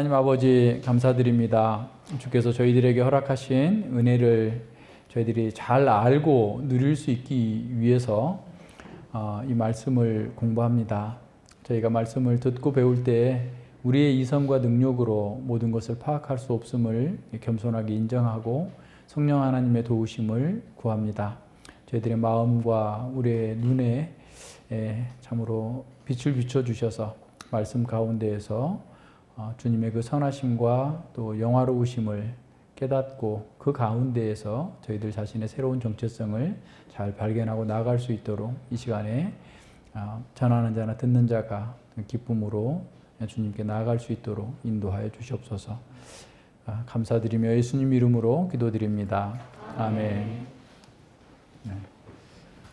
하나님 아버지 감사드립니다. 주께서 저희들에게 허락하신 은혜를 저희들이 잘 알고 누릴 수 있기 위해서 이 말씀을 공부합니다. 저희가 말씀을 듣고 배울 때 우리의 이성과 능력으로 모든 것을 파악할 수 없음을 겸손하게 인정하고 성령 하나님의 도우심을 구합니다. 저희들의 마음과 우리의 눈에 참으로 빛을 비춰주셔서 말씀 가운데에서 주님의 그 선하심과 또 영화로우심을 깨닫고 그 가운데에서 저희들 자신의 새로운 정체성을 잘 발견하고 나아갈 수 있도록 이 시간에 전하는 자나 듣는 자가 기쁨으로 주님께 나아갈 수 있도록 인도하여 주시옵소서. 감사드리며 예수님 이름으로 기도드립니다. 아멘. 네.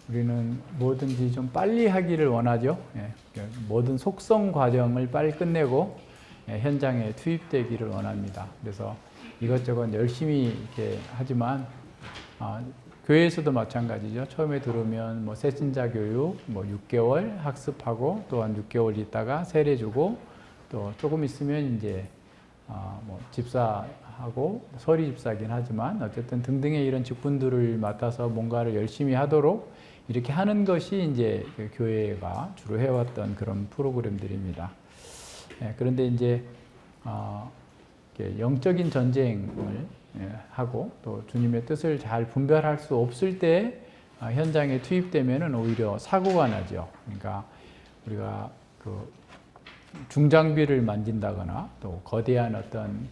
우리는 뭐든지 좀 빨리 하기를 원하죠. 모든 속성 과정을 빨리 끝내고 현장에 투입되기를 원합니다. 그래서 이것저것 열심히 이렇게 하지만 교회에서도 마찬가지죠. 처음에 들어오면 뭐 새신자 교육 6개월 학습하고 또한 6개월 있다가 세례 주고 또 조금 있으면 이제 집사하고 서리 집사긴 하지만 어쨌든 등등의 이런 직분들을 맡아서 뭔가를 열심히 하도록 이렇게 하는 것이 이제 교회가 주로 해왔던 그런 프로그램들입니다. 그런데 이제 영적인 전쟁을 하고 또 주님의 뜻을 잘 분별할 수 없을 때 현장에 투입되면은 오히려 사고가 나죠. 그러니까 우리가 그 중장비를 만진다거나 또 거대한 어떤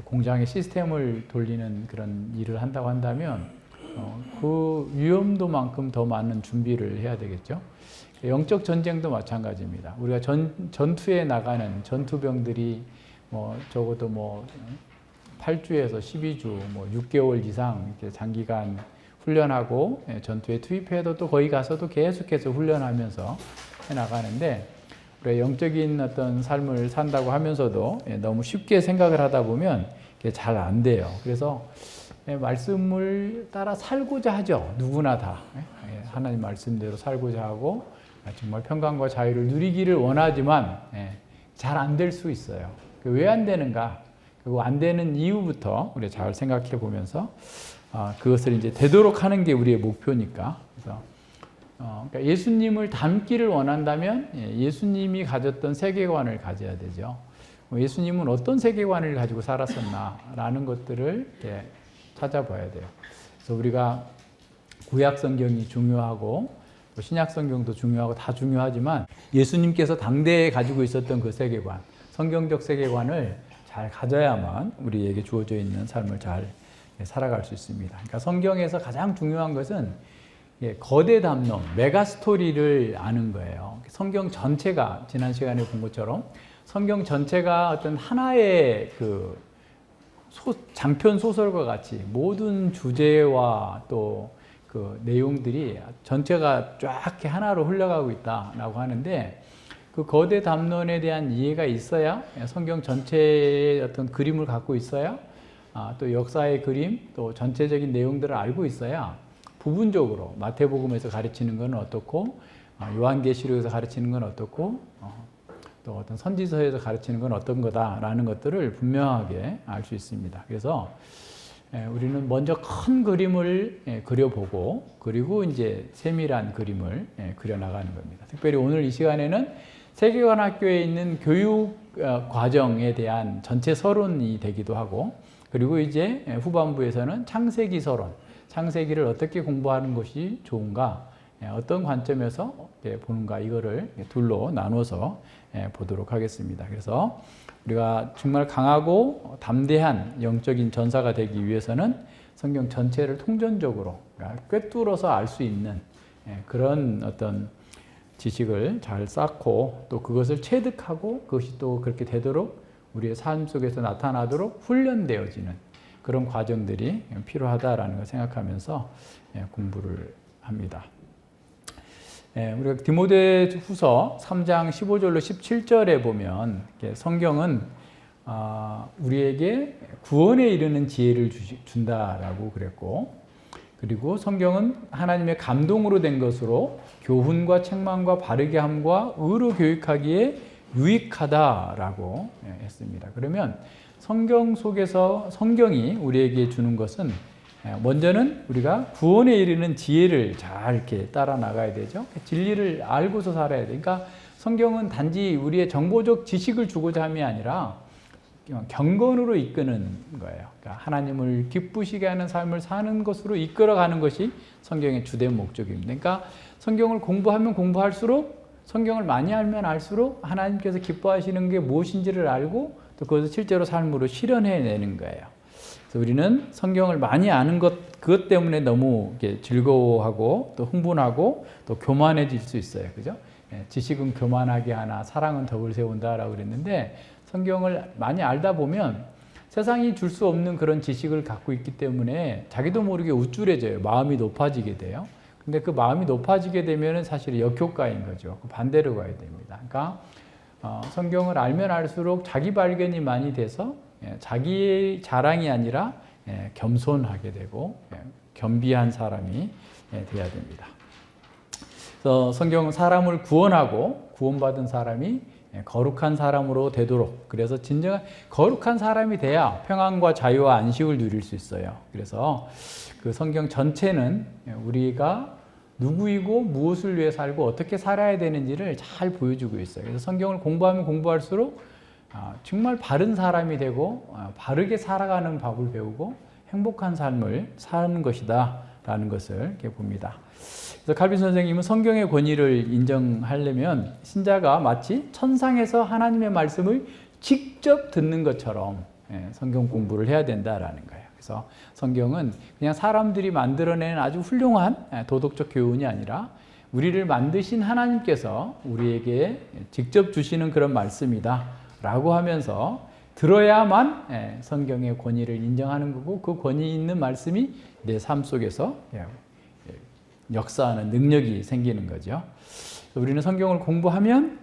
공장의 시스템을 돌리는 그런 일을 한다고 한다면 그 위험도만큼 더 많은 준비를 해야 되겠죠. 영적 전쟁도 마찬가지입니다. 우리가 전투에 나가는 전투병들이 적어도 8주에서 12주, 6개월 이상 이렇게 장기간 훈련하고 전투에 투입해도 또 거기 가서도 계속해서 훈련하면서 해 나가는데 우리가 영적인 어떤 삶을 산다고 하면서도 너무 쉽게 생각을 하다 보면 잘 안 돼요. 그래서 말씀을 따라 살고자 하죠. 누구나 다. 하나님 말씀대로 살고자 하고 정말 평강과 자유를 누리기를 원하지만 잘 안 될 수 있어요. 왜 안 되는가? 그리고 안 되는 이유부터 우리 잘 생각해 보면서 그것을 이제 되도록 하는 게 우리의 목표니까. 그래서 그러니까 예수님을 닮기를 원한다면 예수님이 가졌던 세계관을 가져야 되죠. 예수님은 어떤 세계관을 가지고 살았었나라는 것들을 찾아봐야 돼요. 그래서 우리가 구약 성경이 중요하고 신약 성경도 중요하고 다 중요하지만 예수님께서 당대에 가지고 있었던 그 세계관, 성경적 세계관을 잘 가져야만 우리에게 주어져 있는 삶을 잘 살아갈 수 있습니다. 그러니까 성경에서 가장 중요한 것은 거대 담론, 메가 스토리를 아는 거예요. 성경 전체가 지난 시간에 본 것처럼 성경 전체가 어떤 하나의 장편 소설과 같이 모든 주제와 또 그 내용들이 전체가 쫙 하나로 흘러가고 있다라고 하는데 그 거대 담론에 대한 이해가 있어야 성경 전체의 어떤 그림을 갖고 있어야 또 역사의 그림 또 전체적인 내용들을 알고 있어야 부분적으로 마태복음에서 가르치는 건 어떻고 요한계시록에서 가르치는 건 어떻고 또 어떤 선지서에서 가르치는 건 어떤 거다라는 것들을 분명하게 알 수 있습니다. 그래서 우리는 먼저 큰 그림을 그려보고 그리고 이제 세밀한 그림을 그려나가는 겁니다. 특별히 오늘 이 시간에는 세계관 학교에 있는 교육 과정에 대한 전체 서론이 되기도 하고 그리고 이제 후반부에서는 창세기 서론, 창세기를 어떻게 공부하는 것이 좋은가, 어떤 관점에서 보는가 이거를 둘로 나눠서 보도록 하겠습니다. 그래서 우리가 정말 강하고 담대한 영적인 전사가 되기 위해서는 성경 전체를 통전적으로 꿰뚫어서 알 수 있는 그런 어떤 지식을 잘 쌓고 또 그것을 체득하고 그것이 또 그렇게 되도록 우리의 삶 속에서 나타나도록 훈련되어지는 그런 과정들이 필요하다라는 걸 생각하면서 공부를 합니다. 우리가 디모데후서 3장 15절로 17절에 보면 성경은 우리에게 구원에 이르는 지혜를 준다라고 그랬고 그리고 성경은 하나님의 감동으로 된 것으로 교훈과 책망과 바르게 함과 의로 교육하기에 유익하다라고 했습니다. 그러면 성경 속에서 성경이 우리에게 주는 것은 먼저는 우리가 구원에 이르는 지혜를 잘 이렇게 따라 나가야 되죠. 진리를 알고서 살아야 돼. 그러니까 성경은 단지 우리의 정보적 지식을 주고자 함이 아니라 경건으로 이끄는 거예요. 그러니까 하나님을 기쁘시게 하는 삶을 사는 것으로 이끌어가는 것이 성경의 주된 목적입니다. 그러니까 성경을 공부하면 공부할수록, 성경을 많이 알면 알수록 하나님께서 기뻐하시는 게 무엇인지를 알고 또 그것을 실제로 삶으로 실현해내는 거예요. 그래서 우리는 성경을 많이 아는 그것 때문에 너무 즐거워하고 또 흥분하고 또 교만해질 수 있어요. 그죠? 지식은 교만하게 하나 사랑은 덕을 세운다라고 그랬는데, 성경을 많이 알다 보면 세상이 줄 수 없는 그런 지식을 갖고 있기 때문에 자기도 모르게 우쭐해져요. 마음이 높아지게 돼요. 근데 그 마음이 높아지게 되면 사실 역효과인 거죠. 반대로 가야 됩니다. 그러니까 성경을 알면 알수록 자기 발견이 많이 돼서 자기의 자랑이 아니라 겸손하게 되고 겸비한 사람이 돼야 됩니다. 그래서 성경은 사람을 구원하고 구원받은 사람이 거룩한 사람으로 되도록, 그래서 진정한 거룩한 사람이 돼야 평안과 자유와 안식을 누릴 수 있어요. 그래서 그 성경 전체는 우리가 누구이고 무엇을 위해 살고 어떻게 살아야 되는지를 잘 보여주고 있어요. 그래서 성경을 공부하면 공부할수록 정말 바른 사람이 되고 바르게 살아가는 법을 배우고 행복한 삶을 사는 것이다 라는 것을 이렇게 봅니다. 그래서 칼빈 선생님은 성경의 권위를 인정하려면 신자가 마치 천상에서 하나님의 말씀을 직접 듣는 것처럼 성경 공부를 해야 된다라는 거예요. 그래서 성경은 그냥 사람들이 만들어낸 아주 훌륭한 도덕적 교훈이 아니라 우리를 만드신 하나님께서 우리에게 직접 주시는 그런 말씀이다 라고 하면서 들어야만 성경의 권위를 인정하는 거고, 그 권위 있는 말씀이 내 삶 속에서 역사하는 능력이 생기는 거죠. 우리는 성경을 공부하면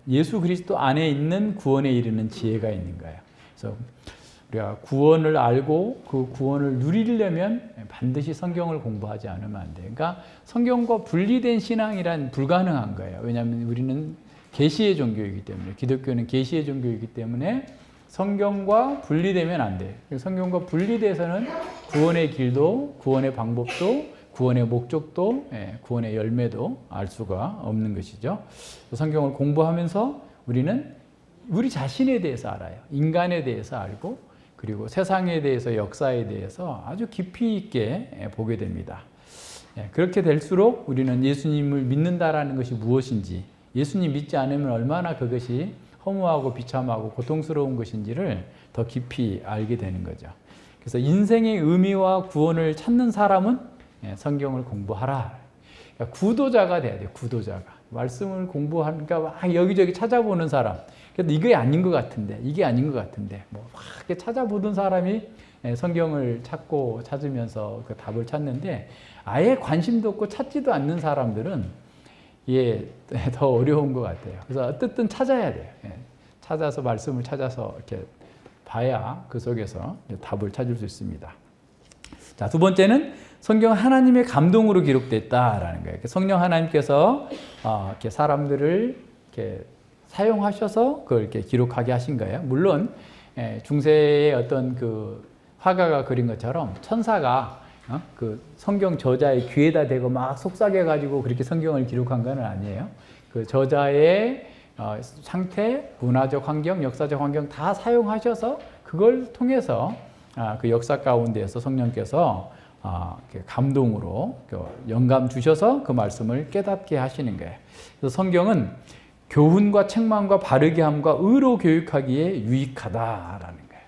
예수 그리스도 안에 있는 구원에 이르는 지혜가 있는 거예요. 그래서 우리가 구원을 알고 그 구원을 누리려면 반드시 성경을 공부하지 않으면 안 돼요. 그러니까 성경과 분리된 신앙이란 불가능한 거예요. 왜냐하면 우리는 계시의 종교이기 때문에, 기독교는 계시의 종교이기 때문에 성경과 분리되면 안 돼요. 성경과 분리돼서는 구원의 길도, 구원의 방법도, 구원의 목적도, 구원의 열매도 알 수가 없는 것이죠. 성경을 공부하면서 우리는 우리 자신에 대해서 알아요. 인간에 대해서 알고, 그리고 세상에 대해서, 역사에 대해서 아주 깊이 있게 보게 됩니다. 그렇게 될수록 우리는 예수님을 믿는다라는 것이 무엇인지, 예수님 믿지 않으면 얼마나 그것이 허무하고 비참하고 고통스러운 것인지를 더 깊이 알게 되는 거죠. 그래서 인생의 의미와 구원을 찾는 사람은 성경을 공부하라. 그러니까 구도자가 돼야 돼요. 구도자가. 말씀을 공부하니까 막 여기저기 찾아보는 사람. 그래도 이게 아닌 것 같은데, 이게 아닌 것 같은데, 막 이렇게 찾아보던 사람이 성경을 찾으면서 그 답을 찾는데, 아예 관심도 없고 찾지도 않는 사람들은 이게 더 어려운 것 같아요. 그래서 어쨌든 찾아야 돼요. 찾아서 말씀을 찾아서 이렇게 봐야 그 속에서 답을 찾을 수 있습니다. 자, 두 번째는 성경은 하나님의 감동으로 기록됐다라는 거예요. 성령 하나님께서 이렇게 사람들을 이렇게 사용하셔서 그걸 이렇게 기록하게 하신 거예요. 물론 중세의 어떤 그 화가가 그린 것처럼 천사가 그 성경 저자의 귀에다 대고 막 속삭여가지고 그렇게 성경을 기록한 건 아니에요. 그 저자의 상태, 문화적 환경, 역사적 환경 다 사용하셔서 그걸 통해서 그 역사 가운데에서 성령께서 감동으로 영감 주셔서 그 말씀을 깨닫게 하시는 거예요. 그래서 성경은 교훈과 책망과 바르게 함과 의로 교육하기에 유익하다라는 거예요.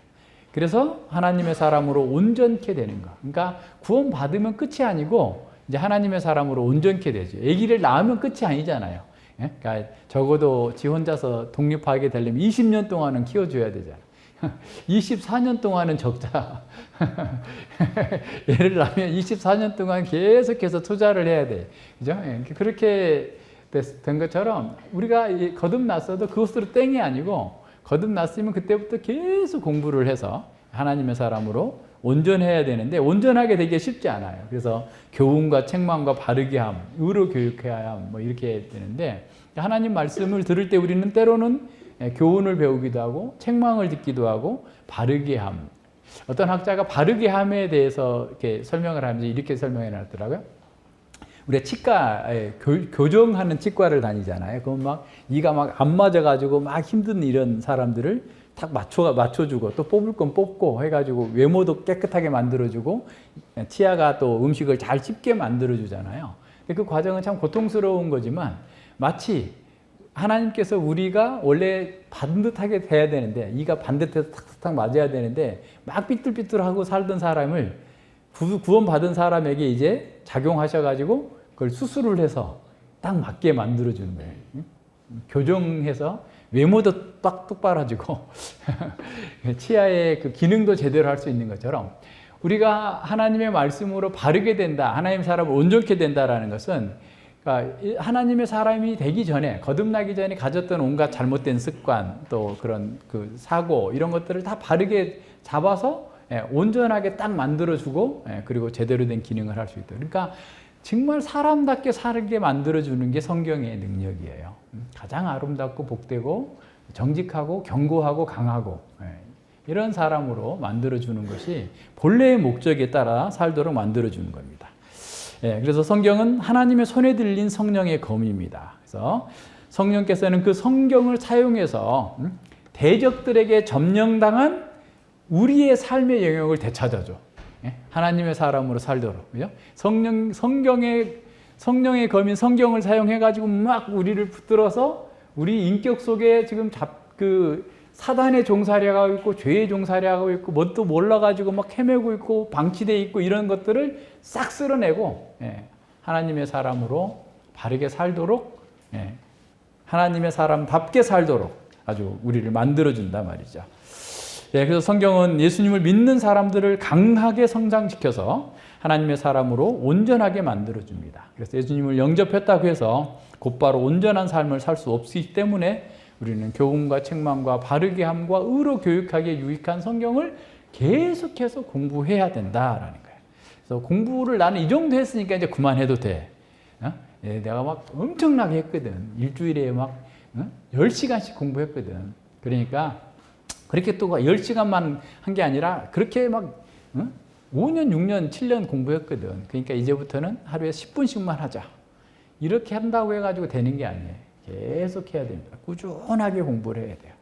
그래서 하나님의 사람으로 온전케 되는 거. 그러니까 구원 받으면 끝이 아니고 이제 하나님의 사람으로 온전케 되죠. 아기를 낳으면 끝이 아니잖아요. 그러니까 적어도 지 혼자서 독립하게 되려면 20년 동안은 키워줘야 되잖아요. 24년 동안은 적자. 애를 낳으면 24년 동안 계속해서 투자를 해야 돼. 그죠? 그렇게 된 것처럼 우리가 거듭났어도 그것으로 땡이 아니고 거듭났으면 그때부터 계속 공부를 해서 하나님의 사람으로 온전해야 되는데 온전하게 되기 쉽지 않아요. 그래서 교훈과 책망과 바르게 함, 의로 교육해야 함, 뭐 이렇게 되는데 하나님 말씀을 들을 때 우리는 때로는 교훈을 배우기도 하고 책망을 듣기도 하고 바르게 함. 어떤 학자가 바르게 함에 대해서 이렇게 설명을 하면서 이렇게 설명해 놨더라고요. 우리가 치과에 교정하는 치과를 다니잖아요. 그럼 막 이가 막 안 맞아가지고 막 힘든 이런 사람들을 딱 맞춰주고 또 뽑을 건 뽑고 해가지고 외모도 깨끗하게 만들어주고 치아가 또 음식을 잘 씹게 만들어주잖아요. 그 과정은 참 고통스러운 거지만 마치 하나님께서 우리가 원래 반듯하게 돼야 되는데 이가 반듯해서 탁탁 맞아야 되는데 막 삐뚤삐뚤하고 살던 사람을 구원받은 사람에게 이제 작용하셔가지고 그걸 수술을 해서 딱 맞게 만들어주는 거예요. 교정해서 외모도 딱 똑바라지고 치아의 그 기능도 제대로 할 수 있는 것처럼 우리가 하나님의 말씀으로 바르게 된다, 하나님 사람을 온전케 된다라는 것은 그러니까 하나님의 사람이 되기 전에 거듭나기 전에 가졌던 온갖 잘못된 습관 또 그런 그 사고 이런 것들을 다 바르게 잡아서 온전하게 딱 만들어주고 그리고 제대로 된 기능을 할 수 있다. 그러니까 정말 사람답게 살게 만들어주는 게 성경의 능력이에요. 가장 아름답고 복되고 정직하고 견고하고 강하고 이런 사람으로 만들어주는 것이 본래의 목적에 따라 살도록 만들어주는 겁니다. 그래서 성경은 하나님의 손에 들린 성령의 검입니다. 그래서 성령께서는 그 성경을 사용해서 대적들에게 점령당한 우리의 삶의 영역을 되찾아줘. 하나님의 사람으로 살도록. 그죠? 성령의 검인 성경을 사용해가지고 막 우리를 붙들어서 우리 인격 속에 지금 사단의 종살이하고 있고 죄의 종살이하고 있고 뭣도 몰라가지고 막 헤매고 있고 방치되어 있고 이런 것들을 싹 쓸어내고 하나님의 사람으로 바르게 살도록 하나님의 사람답게 살도록 아주 우리를 만들어준단 말이죠. 그래서 성경은 예수님을 믿는 사람들을 강하게 성장시켜서 하나님의 사람으로 온전하게 만들어줍니다. 그래서 예수님을 영접했다고 해서 곧바로 온전한 삶을 살 수 없기 때문에 우리는 교훈과 책망과 바르게 함과 의로 교육하기에 유익한 성경을 계속해서 공부해야 된다라는 거예요. 그래서 공부를 나는 이 정도 했으니까 이제 그만해도 돼. 내가 막 엄청나게 했거든. 일주일에 막 10시간씩 공부했거든. 그러니까 그렇게 또 10시간만 한 게 아니라 그렇게 막 5년, 6년, 7년 공부했거든. 그러니까 이제부터는 하루에 10분씩만 하자. 이렇게 한다고 해가지고 되는 게 아니에요. 계속 해야 됩니다. 꾸준하게 공부를 해야 돼요.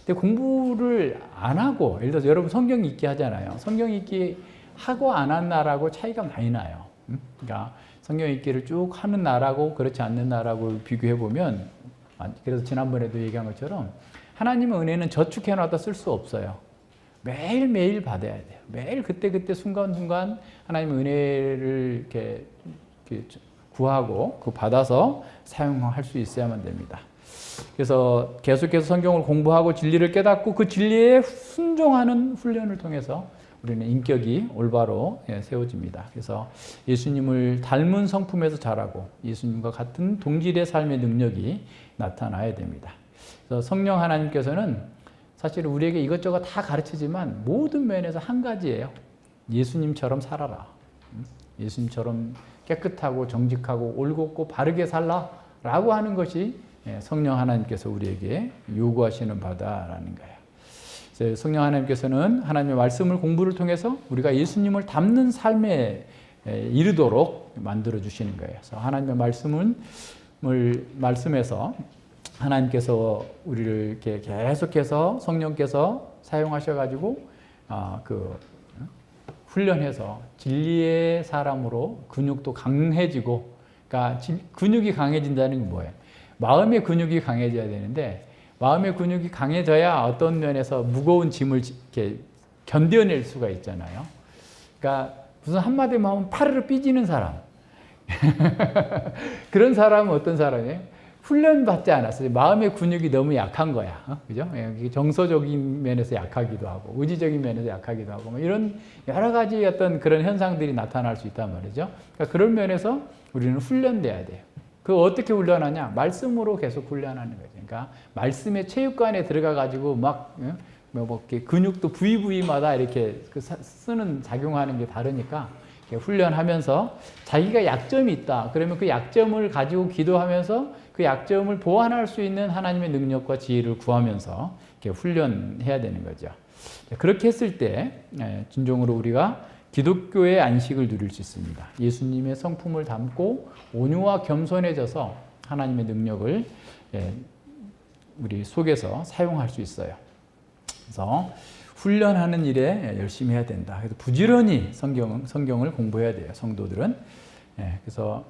근데 공부를 안 하고, 예를 들어서 여러분 성경 읽기 하잖아요. 성경 읽기 하고 안 한 나라고 차이가 많이 나요. 그러니까 성경 읽기를 쭉 하는 나라고 그렇지 않는 나라고 비교해 보면, 그래서 지난번에도 얘기한 것처럼 하나님의 은혜는 저축해놨다 쓸 수 없어요. 매일매일 받아야 돼요. 매일 그때그때 순간순간 하나님의 은혜를 이렇게 구하고 그 받아서 사용할 수 있어야만 됩니다. 그래서 계속해서 성경을 공부하고 진리를 깨닫고 그 진리에 순종하는 훈련을 통해서 우리는 인격이 올바로 세워집니다. 그래서 예수님을 닮은 성품에서 자라고 예수님과 같은 동질의 삶의 능력이 나타나야 됩니다. 그래서 성령 하나님께서는 사실 우리에게 이것저것 다 가르치지만 모든 면에서 한 가지예요. 예수님처럼 살아라. 예수님처럼 깨끗하고 정직하고 올곧고 바르게 살라라고 하는 것이 성령 하나님께서 우리에게 요구하시는 바다라는 거예요. 성령 하나님께서는 하나님의 말씀을 공부를 통해서 우리가 예수님을 닮는 삶에 이르도록 만들어 주시는 거예요. 그래서 하나님의 말씀에서 하나님께서 우리를 이렇게 계속해서 성령께서 사용하셔가지고 훈련해서 진리의 사람으로 근육도 강해지고, 그러니까 근육이 강해진다는 게 뭐예요? 마음의 근육이 강해져야 되는데 마음의 근육이 강해져야 어떤 면에서 무거운 짐을 이렇게 견뎌낼 수가 있잖아요. 그러니까 무슨 한마디만 하면 파르르 삐지는 사람. 그런 사람은 어떤 사람이에요? 훈련받지 않았어요. 마음의 근육이 너무 약한 거야. 그죠? 정서적인 면에서 약하기도 하고, 의지적인 면에서 약하기도 하고, 뭐 이런 여러 가지 어떤 그런 현상들이 나타날 수 있단 말이죠. 그러니까 그런 면에서 우리는 훈련돼야 돼요. 그거 어떻게 훈련하냐? 말씀으로 계속 훈련하는 거죠. 그러니까 말씀의 체육관에 들어가가지고 막, 이렇게 근육도 부위마다 이렇게 쓰는, 작용하는 게 다르니까 훈련하면서 자기가 약점이 있다. 그러면 그 약점을 가지고 기도하면서 그 약점을 보완할 수 있는 하나님의 능력과 지혜를 구하면서 이렇게 훈련해야 되는 거죠. 그렇게 했을 때 진정으로 우리가 기독교의 안식을 누릴 수 있습니다. 예수님의 성품을 담고 온유와 겸손해져서 하나님의 능력을 우리 속에서 사용할 수 있어요. 그래서 훈련하는 일에 열심히 해야 된다. 그래서 부지런히 성경을 공부해야 돼요. 성도들은. 그래서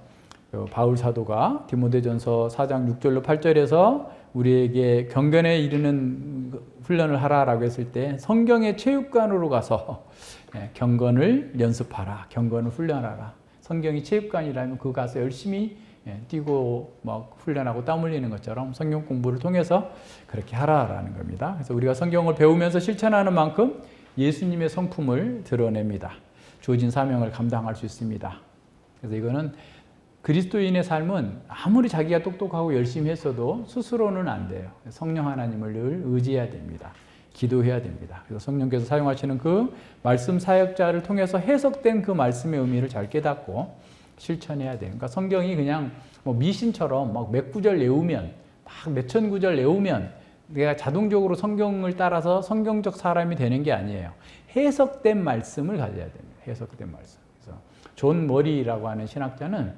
바울 사도가 디모데전서 4장 6절로 8절에서 우리에게 경건에 이르는 훈련을 하라라고 했을 때 성경의 체육관으로 가서 경건을 연습하라. 경건을 훈련하라. 성경이 체육관이라면 그 가서 열심히 뛰고 막 훈련하고 땀 흘리는 것처럼 성경 공부를 통해서 그렇게 하라라는 겁니다. 그래서 우리가 성경을 배우면서 실천하는 만큼 예수님의 성품을 드러냅니다. 주어진 사명을 감당할 수 있습니다. 그래서 이거는 그리스도인의 삶은 아무리 자기가 똑똑하고 열심히 했어도 스스로는 안 돼요. 성령 하나님을 늘 의지해야 됩니다. 기도해야 됩니다. 그래서 성령께서 사용하시는 그 말씀 사역자를 통해서 해석된 그 말씀의 의미를 잘 깨닫고 실천해야 돼요. 그러니까 성경이 그냥 뭐 미신처럼 막 몇 구절 외우면, 막 몇천 구절 외우면 내가 자동적으로 성경을 따라서 성경적 사람이 되는 게 아니에요. 해석된 말씀을 가져야 됩니다. 해석된 말씀. 그래서 존 머리라고 하는 신학자는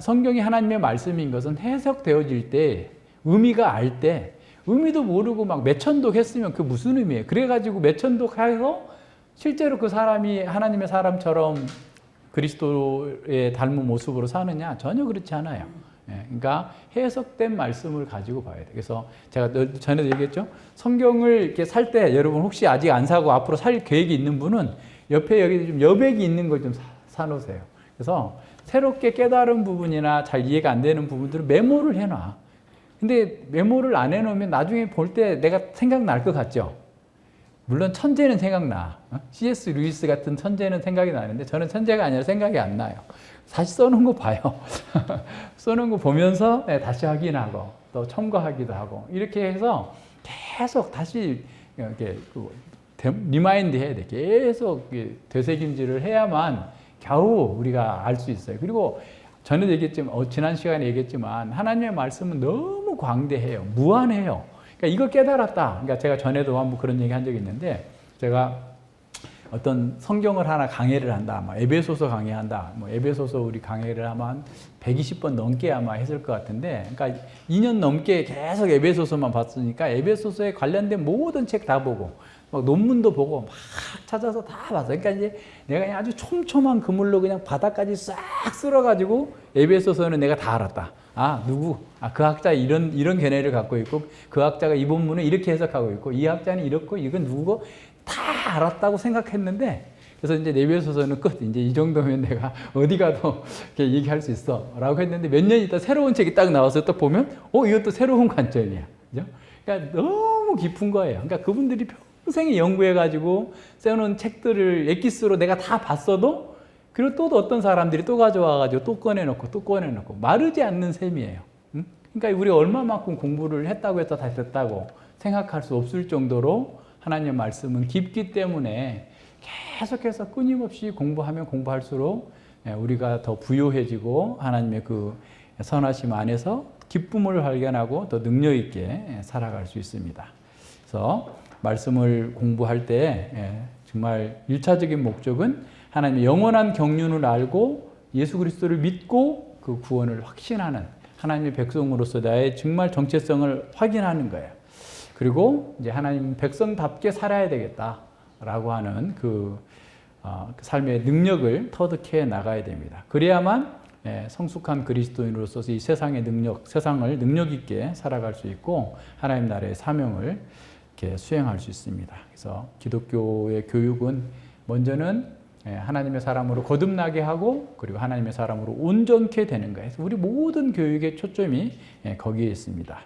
성경이 하나님의 말씀인 것은 해석되어질 때 의미가 알 때 의미도 모르고 막 몇천독 했으면 그 무슨 의미예요? 그래가지고 몇천독 해서 실제로 그 사람이 하나님의 사람처럼 그리스도의 닮은 모습으로 사느냐? 전혀 그렇지 않아요. 그러니까 해석된 말씀을 가지고 봐야 돼요. 그래서 제가 전에도 얘기했죠. 성경을 이렇게 살 때 여러분 혹시 아직 안 사고 앞으로 살 계획이 있는 분은 옆에 여기 좀 여백이 있는 걸 좀 사놓으세요. 그래서 새롭게 깨달은 부분이나 잘 이해가 안 되는 부분들은 메모를 해놔. 근데 메모를 안 해놓으면 나중에 볼 때 내가 생각날 것 같죠? 물론 천재는 생각나. C.S. 루이스 같은 천재는 생각이 나는데 저는 천재가 아니라 생각이 안 나요. 다시 써놓은 거 봐요. 써놓은 거 보면서 다시 확인하고 또 첨가하기도 하고 이렇게 해서 계속 다시 이렇게 리마인드 해야 돼. 계속 되새김질을 해야만 겨우 우리가 알 수 있어요. 그리고 전에도 얘기했지만, 지난 시간에 얘기했지만 하나님의 말씀은 너무 광대해요. 무한해요. 그러니까 이걸 깨달았다. 그러니까 제가 전에도 한번 그런 얘기 한 적이 있는데 제가 어떤 성경을 하나 강해를 한다. 에베소서 강해한다. 에베소서 우리 강해를 아마 한 120번 넘게 아마 했을 것 같은데 그러니까 2년 넘게 계속 에베소서만 봤으니까 에베소서에 관련된 모든 책 다 보고 막 논문도 보고 막 찾아서 다 봤어요. 그러니까 이제 내가 그냥 아주 촘촘한 그물로 그냥 바닥까지 싹 쓸어가지고 에베소서는 내가 다 알았다. 그 학자 이런 견해를 갖고 있고 그 학자가 이 본문을 이렇게 해석하고 있고 이 학자는 이렇고 이건 누구고 다 알았다고 생각했는데 그래서 이제 에베소서는 끝. 이제 이 정도면 내가 어디 가도 이렇게 얘기할 수 있어라고 했는데 몇 년 있다 새로운 책이 딱 나와서 딱 보면 이것도 새로운 관점이야. 그죠? 그러니까 너무 깊은 거예요. 그러니까 그분들이 평생에 연구해가지고 써놓은 책들을 엑기스로 내가 다 봤어도 그리고 또 어떤 사람들이 또 가져와가지고 또 꺼내놓고 마르지 않는 셈이에요. 그러니까 우리가 얼마만큼 공부를 했다고 해서 다 됐다고 생각할 수 없을 정도로 하나님의 말씀은 깊기 때문에 계속해서 끊임없이 공부하면 공부할수록 우리가 더 부요해지고 하나님의 그 선하심 안에서 기쁨을 발견하고 더 능력 있게 살아갈 수 있습니다. 그래서 말씀을 공부할 때 정말 1차적인 목적은 하나님의 영원한 경륜을 알고 예수 그리스도를 믿고 그 구원을 확신하는 하나님의 백성으로서 나의 정말 정체성을 확인하는 거예요. 그리고 이제 하나님 백성답게 살아야 되겠다라고 하는 그 삶의 능력을 터득해 나가야 됩니다. 그래야만 성숙한 그리스도인으로서 이 세상의 세상을 능력 있게 살아갈 수 있고 하나님 나라의 사명을 이렇게 수행할 수 있습니다. 그래서 기독교의 교육은 먼저는 하나님의 사람으로 거듭나게 하고 그리고 하나님의 사람으로 온전케 되는 거예요. 그래서 우리 모든 교육의 초점이 거기에 있습니다.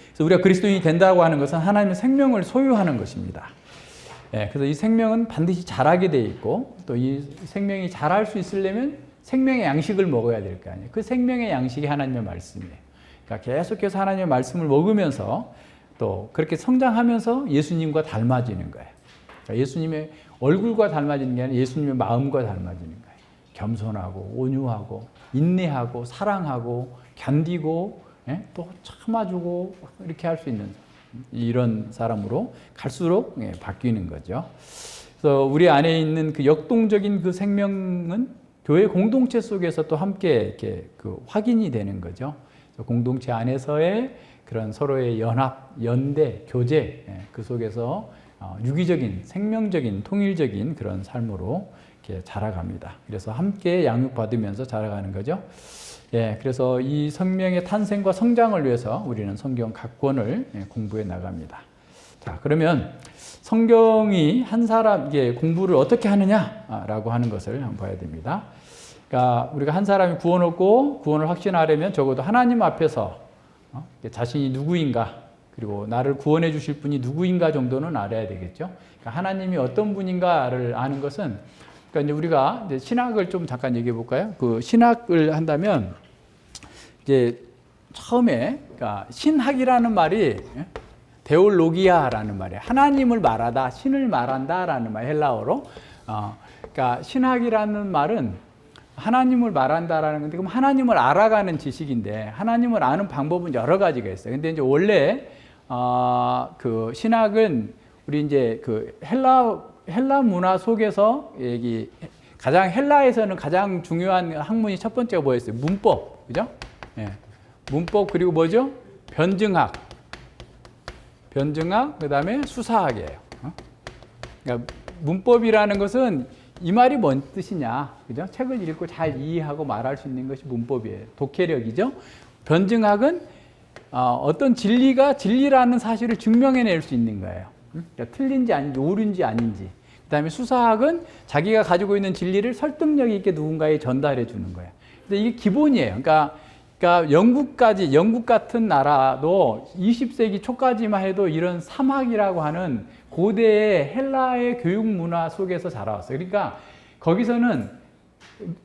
그래서 우리가 그리스도인이 된다고 하는 것은 하나님의 생명을 소유하는 것입니다. 그래서 이 생명은 반드시 자라게 돼 있고 또 이 생명이 자랄 수 있으려면 생명의 양식을 먹어야 될 거 아니에요. 그 생명의 양식이 하나님의 말씀이에요. 그러니까 계속해서 하나님의 말씀을 먹으면서 또 그렇게 성장하면서 예수님과 닮아지는 거예요. 그러니까 예수님의 얼굴과 닮아지는 게 아니라 예수님의 마음과 닮아지는 거예요. 겸손하고 온유하고 인내하고 사랑하고 견디고 또 참아주고 이렇게 할 수 있는 이런 사람으로 갈수록 바뀌는 거죠. 그래서 우리 안에 있는 그 역동적인 그 생명은 교회 공동체 속에서 또 함께 이렇게 그 확인이 되는 거죠. 공동체 안에서의 그런 서로의 연합, 연대, 교제, 그 속에서 유기적인, 생명적인, 통일적인 그런 삶으로 이렇게 자라갑니다. 그래서 함께 양육받으면서 자라가는 거죠. 그래서 이 생명의 탄생과 성장을 위해서 우리는 성경 각 권을 공부해 나갑니다. 자, 그러면 성경이 한 사람에게 공부를 어떻게 하느냐라고 하는 것을 한번 봐야 됩니다. 그러니까 우리가 한 사람이 구원 얻고 구원을 확신하려면 적어도 하나님 앞에서 자신이 누구인가, 그리고 나를 구원해 주실 분이 누구인가 정도는 알아야 되겠죠. 그러니까 하나님이 어떤 분인가를 아는 것은, 그러니까 이제 우리가 이제 신학을 좀 잠깐 얘기해 볼까요? 그 신학을 한다면 이제 처음에 그러니까 신학이라는 말이 데올로기아라는 말이에요. 하나님을 말하다, 신을 말한다라는 말, 헬라어로. 그러니까 신학이라는 말은 하나님을 말한다라는 건데, 그럼 하나님을 알아가는 지식인데, 하나님을 아는 방법은 여러 가지가 있어요. 근데 이제 원래 그 신학은 우리 이제 그 헬라 문화 속에서 가장 헬라에서는 가장 중요한 학문이 첫 번째가 뭐였어요? 문법, 그죠? 문법, 그리고 뭐죠? 변증학, 그다음에 수사학이에요. 그러니까 문법이라는 것은 이 말이 뭔 뜻이냐, 그죠? 책을 읽고 잘 이해하고 말할 수 있는 것이 문법이에요. 독해력이죠. 변증학은 어떤 진리가 진리라는 사실을 증명해낼 수 있는 거예요. 그러니까 틀린지 아닌지, 옳은지 아닌지. 그다음에 수사학은 자기가 가지고 있는 진리를 설득력 있게 누군가에 전달해 주는 거예요. 근데 이게 기본이에요. 그러니까 영국 같은 나라도 20세기 초까지만 해도 이런 삼학이라고 하는 고대의 헬라의 교육 문화 속에서 자라왔어요. 그러니까 거기서는,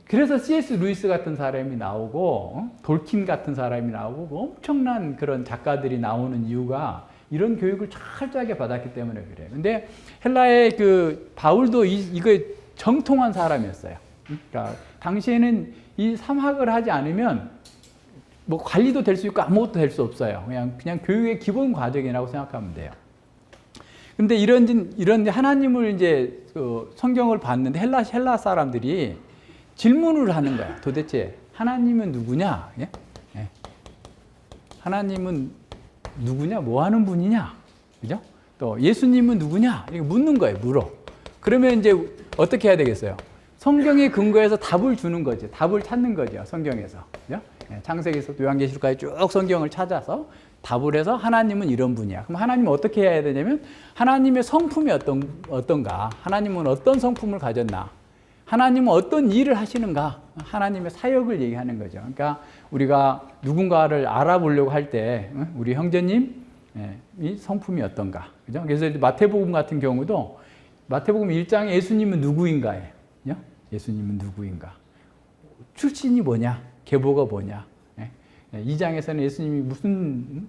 그래서 C.S. 루이스 같은 사람이 나오고 돌킨 같은 사람이 나오고 엄청난 그런 작가들이 나오는 이유가 이런 교육을 철저하게 받았기 때문에 그래요. 근데 헬라의 그 바울도 이거에 정통한 사람이었어요. 그러니까 당시에는 이 삼학을 하지 않으면 뭐 관리도 될 수 있고 아무것도 될 수 없어요. 그냥 교육의 기본 과정이라고 생각하면 돼요. 근데 이런 하나님을 이제 그 성경을 봤는데 헬라 사람들이 질문을 하는 거야. 도대체 하나님은 누구냐? 하나님은 누구냐? 뭐 하는 분이냐? 그죠? 또 예수님은 누구냐? 이렇게 묻는 거예요. 물어. 그러면 이제 어떻게 해야 되겠어요? 성경의 근거에서 답을 주는 거죠. 답을 찾는 거죠. 성경에서. 그죠? 창세기에서 요한계시록까지 쭉 성경을 찾아서 답을 해서 하나님은 이런 분이야. 그럼 하나님은 어떻게 해야 되냐면 하나님의 성품이 어떤가? 하나님은 어떤 성품을 가졌나? 하나님은 어떤 일을 하시는가? 하나님의 사역을 얘기하는 거죠. 그러니까 우리가 누군가를 알아보려고 할 때 우리 형제님 이 성품이 어떤가? 그죠? 그래서 마태복음 같은 경우도 마태복음 1장에 예수님은 누구인가예요. 예수님은 누구인가? 출신이 뭐냐? 계보가 뭐냐? 2장에서는 예수님이 무슨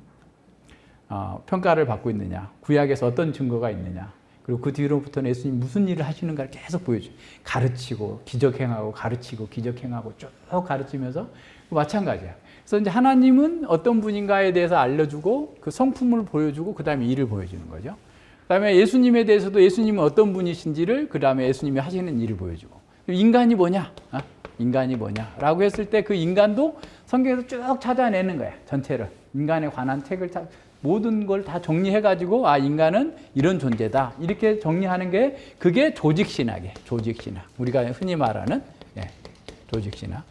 평가를 받고 있느냐? 구약에서 어떤 증거가 있느냐? 그리고 그 뒤로부터는 예수님이 무슨 일을 하시는가를 계속 보여줘요. 가르치고 기적행하고 가르치고 기적행하고 쭉 가르치면서 마찬가지야. 그래서 이제 하나님은 어떤 분인가에 대해서 알려주고 그 성품을 보여주고 그 다음에 일을 보여주는 거죠. 그 다음에 예수님에 대해서도 예수님은 어떤 분이신지를 그 다음에 예수님이 하시는 일을 보여주고, 인간이 뭐냐? 인간이 뭐냐? 라고 했을 때 그 인간도 성경에서 쭉 찾아내는 거야. 전체를. 인간에 관한 책을 모든 걸 다 정리해가지고 인간은 이런 존재다. 이렇게 정리하는 게 그게 조직신학이에요. 조직신학. 우리가 흔히 말하는 조직신학.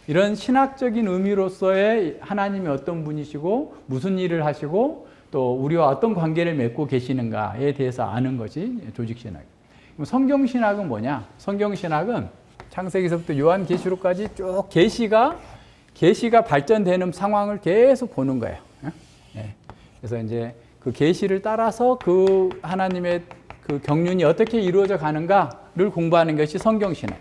이런 신학적인 의미로서의 하나님이 어떤 분이시고 무슨 일을 하시고 또 우리와 어떤 관계를 맺고 계시는가에 대해서 아는 것이 조직신학이에요. 성경신학은 뭐냐? 성경신학은 창세기서부터 요한계시록까지 쭉 계시가 발전되는 상황을 계속 보는 거예요. 그래서 이제 그 계시를 따라서 그 하나님의 그 경륜이 어떻게 이루어져 가는가를 공부하는 것이 성경신학.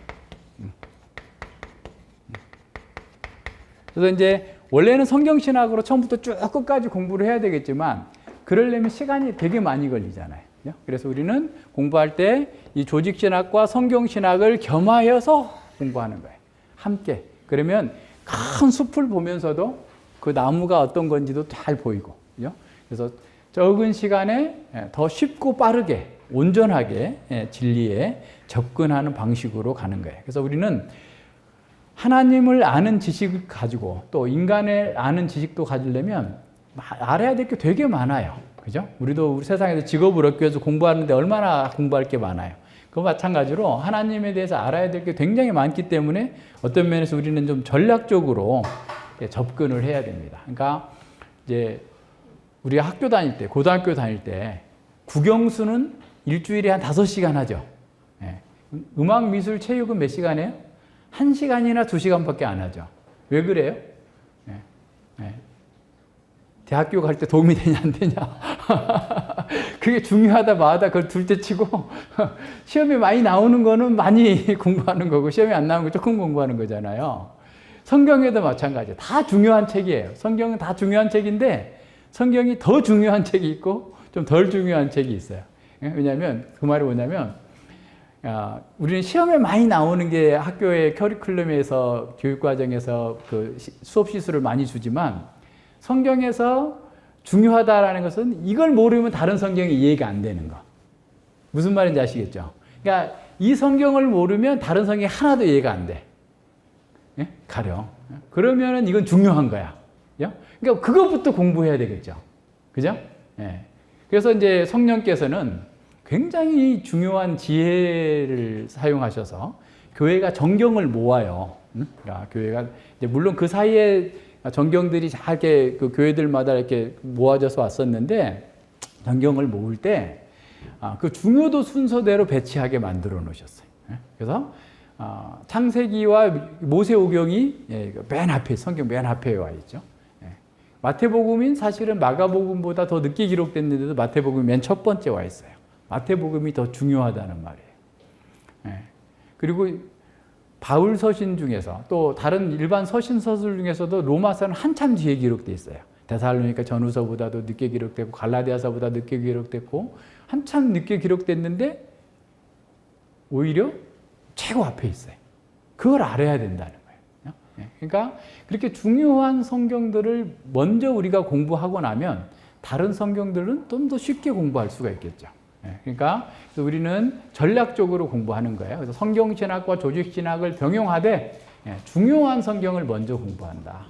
그래서 이제 원래는 성경신학으로 처음부터 쭉 끝까지 공부를 해야 되겠지만 그러려면 시간이 되게 많이 걸리잖아요. 그래서 우리는 공부할 때 이 조직신학과 성경신학을 겸하여서 공부하는 거예요. 함께. 그러면 큰 숲을 보면서도 그 나무가 어떤 건지도 잘 보이고, 그죠? 그래서 적은 시간에 더 쉽고 빠르게, 온전하게 진리에 접근하는 방식으로 가는 거예요. 그래서 우리는 하나님을 아는 지식을 가지고 또 인간을 아는 지식도 가지려면 알아야 될 게 되게 많아요. 그죠? 우리도 우리 세상에서 직업을 얻기 위해서 공부하는데 얼마나 공부할 게 많아요. 그와 마찬가지로 하나님에 대해서 알아야 될 게 굉장히 많기 때문에 어떤 면에서 우리는 좀 전략적으로 접근을 해야 됩니다. 그러니까 이제 우리가 학교 다닐 때, 고등학교 다닐 때 국영수는 일주일에 한 5시간 하죠. 음악, 미술, 체육은 몇 시간 해요? 1시간이나 2시간밖에 안 하죠. 왜 그래요? 대학교 갈 때 도움이 되냐 안 되냐. 그게 중요하다 마다 그걸 둘째 치고 시험에 많이 나오는 거는 많이 공부하는 거고 시험에 안 나오는 거 조금 공부하는 거잖아요. 성경에도 마찬가지예요. 다 중요한 책이에요. 성경은 다 중요한 책인데 성경이 더 중요한 책이 있고 좀 덜 중요한 책이 있어요. 왜냐하면 그 말이 뭐냐면 우리는 시험에 많이 나오는 게 학교의 커리큘럼에서 교육과정에서 그 수업 시술을 많이 주지만 성경에서 중요하다라는 것은 이걸 모르면 다른 성경이 이해가 안 되는 거. 무슨 말인지 아시겠죠? 그러니까 이 성경을 모르면 다른 성경이 하나도 이해가 안 돼. 예? 가령. 그러면은 이건 중요한 거야. 그러니까 그것부터 공부해야 되겠죠. 그죠? 예. 그래서 이제 성령께서는 굉장히 중요한 지혜를 사용하셔서 교회가 정경을 모아요. 그러니까 교회가 이제 물론 그 사이에 정경들이 잘 이렇게 그 교회들마다 이렇게 모아져서 왔었는데 정경을 모을 때 그 중요도 순서대로 배치하게 만들어 놓으셨어요. 그래서 창세기와 모세오경이 맨 앞에 성경 맨 앞에 와 있죠. 마태복음은 사실은 마가복음보다 더 늦게 기록됐는데도 마태복음이 맨 첫 번째 와 있어요. 마태복음이 더 중요하다는 말이에요. 그리고 바울 서신 중에서 또 다른 일반 서신 서술 중에서도 로마서는 한참 뒤에 기록되어 있어요. 데살로니가 전후서보다도 늦게 기록되고 갈라디아서보다 늦게 기록됐고 한참 늦게 기록됐는데 오히려 최고 앞에 있어요. 그걸 알아야 된다는 거예요. 그러니까 그렇게 중요한 성경들을 먼저 우리가 공부하고 나면 다른 성경들은 좀 더 쉽게 공부할 수가 있겠죠. 그러니까 우리는 전략적으로 공부하는 거예요. 그래서 성경신학과 조직신학을 병용하되 중요한 성경을 먼저 공부한다.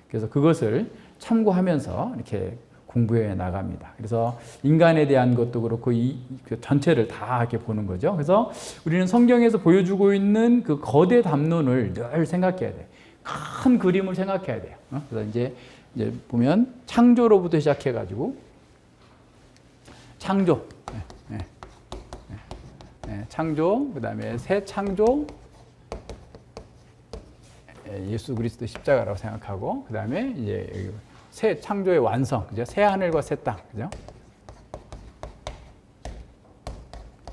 그래서 그것을 참고하면서 이렇게 공부해 나갑니다. 그래서 인간에 대한 것도 그렇고 그 전체를 다 이렇게 보는 거죠. 그래서 우리는 성경에서 보여주고 있는 그 거대 담론을 늘 생각해야 돼. 큰 그림을 생각해야 돼요. 그래서 이제 보면 창조로부터 시작해가지고 창조, 그 다음에 새 창조, 예수 그리스도 십자가라고 생각하고, 그 다음에 이제 새 창조의 완성, 그죠? 새 하늘과 새 땅, 그죠?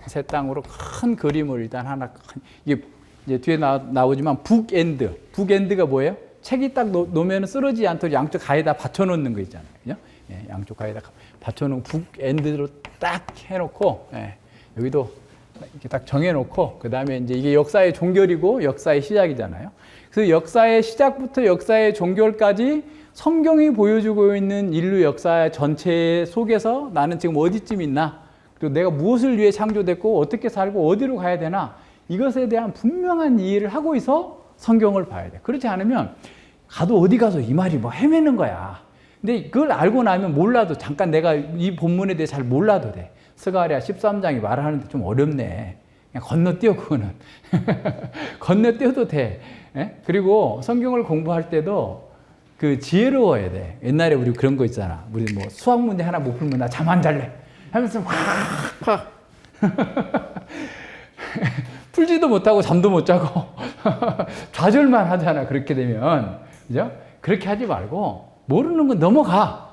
새 땅으로 큰 그림을 일단 하나, 이게 이제 뒤에 나오지만 북엔드가 뭐예요? 책이 딱 놓으면 쓰러지지 않도록 양쪽 가에다 받쳐놓는 거 있잖아요, 그죠? 양쪽 가에다 받쳐놓은 북엔드로 딱 해놓고, 여기도 이렇게 딱 정해놓고, 그 다음에 이제 이게 역사의 종결이고 역사의 시작이잖아요. 그래서 역사의 시작부터 역사의 종결까지 성경이 보여주고 있는 인류 역사 전체 속에서 나는 지금 어디쯤 있나? 그리고 내가 무엇을 위해 창조됐고 어떻게 살고 어디로 가야 되나? 이것에 대한 분명한 이해를 하고 있어 성경을 봐야 돼. 그렇지 않으면 가도 어디 가서 이 말이 뭐 헤매는 거야. 근데 그걸 알고 나면 몰라도 잠깐 내가 이 본문에 대해 잘 몰라도 돼. 스가랴 13장이 말하는데 좀 어렵네. 그냥 건너뛰어 그거는. 건너뛰어도 돼. 그리고 성경을 공부할 때도 그 지혜로워야 돼. 옛날에 우리 그런 거 있잖아. 우리 뭐 수학 문제 하나 못 풀면 나 잠 안 잘래 하면서 확 풀지도 못하고 잠도 못 자고 좌절만 하잖아. 그렇게 되면. 그죠? 그렇게 하지 말고 모르는 건 넘어가.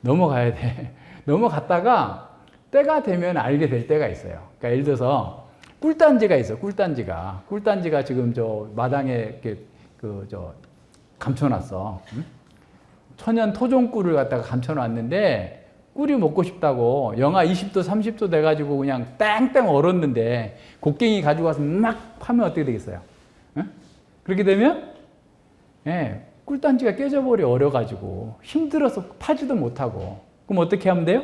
넘어가야 돼. 넘어갔다가 때가 되면 알게 될 때가 있어요. 그러니까 예를 들어서 꿀단지가 있어. 꿀단지가 지금 저 마당에 이렇게 감춰놨어. 천연 토종꿀을 갖다가 감춰놨는데 꿀이 먹고 싶다고 영하 20도 30도 돼가지고 그냥 땡땡 얼었는데 곡괭이 가지고 와서 막 파면 어떻게 되겠어요? 그렇게 되면 예, 꿀단지가 깨져버려 어려가지고 힘들어서 파지도 못하고 그럼 어떻게 하면 돼요?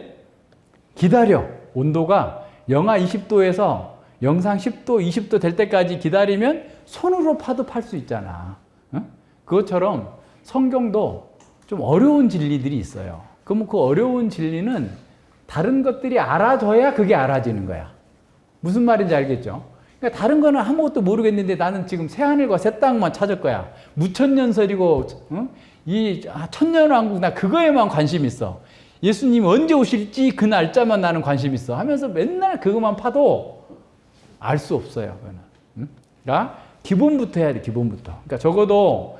기다려. 온도가 영하 20도에서 영상 10도, 20도 될 때까지 기다리면 손으로 파도 팔 수 있잖아. 응? 그것처럼 성경도 좀 어려운 진리들이 있어요. 그럼 그 어려운 진리는 다른 것들이 알아줘야 그게 알아지는 거야. 무슨 말인지 알겠죠? 그러니까 다른 거는 아무것도 모르겠는데 나는 지금 새하늘과 새 땅만 찾을 거야. 무천년설이고 응? 이 천년왕국 나 그거에만 관심 있어. 예수님 언제 오실지 그 날짜만 나는 관심 있어 하면서 맨날 그것만 파도 알 수 없어요. 그거는. 응? 그러니까 기본부터 해야 돼. 기본부터. 그러니까 적어도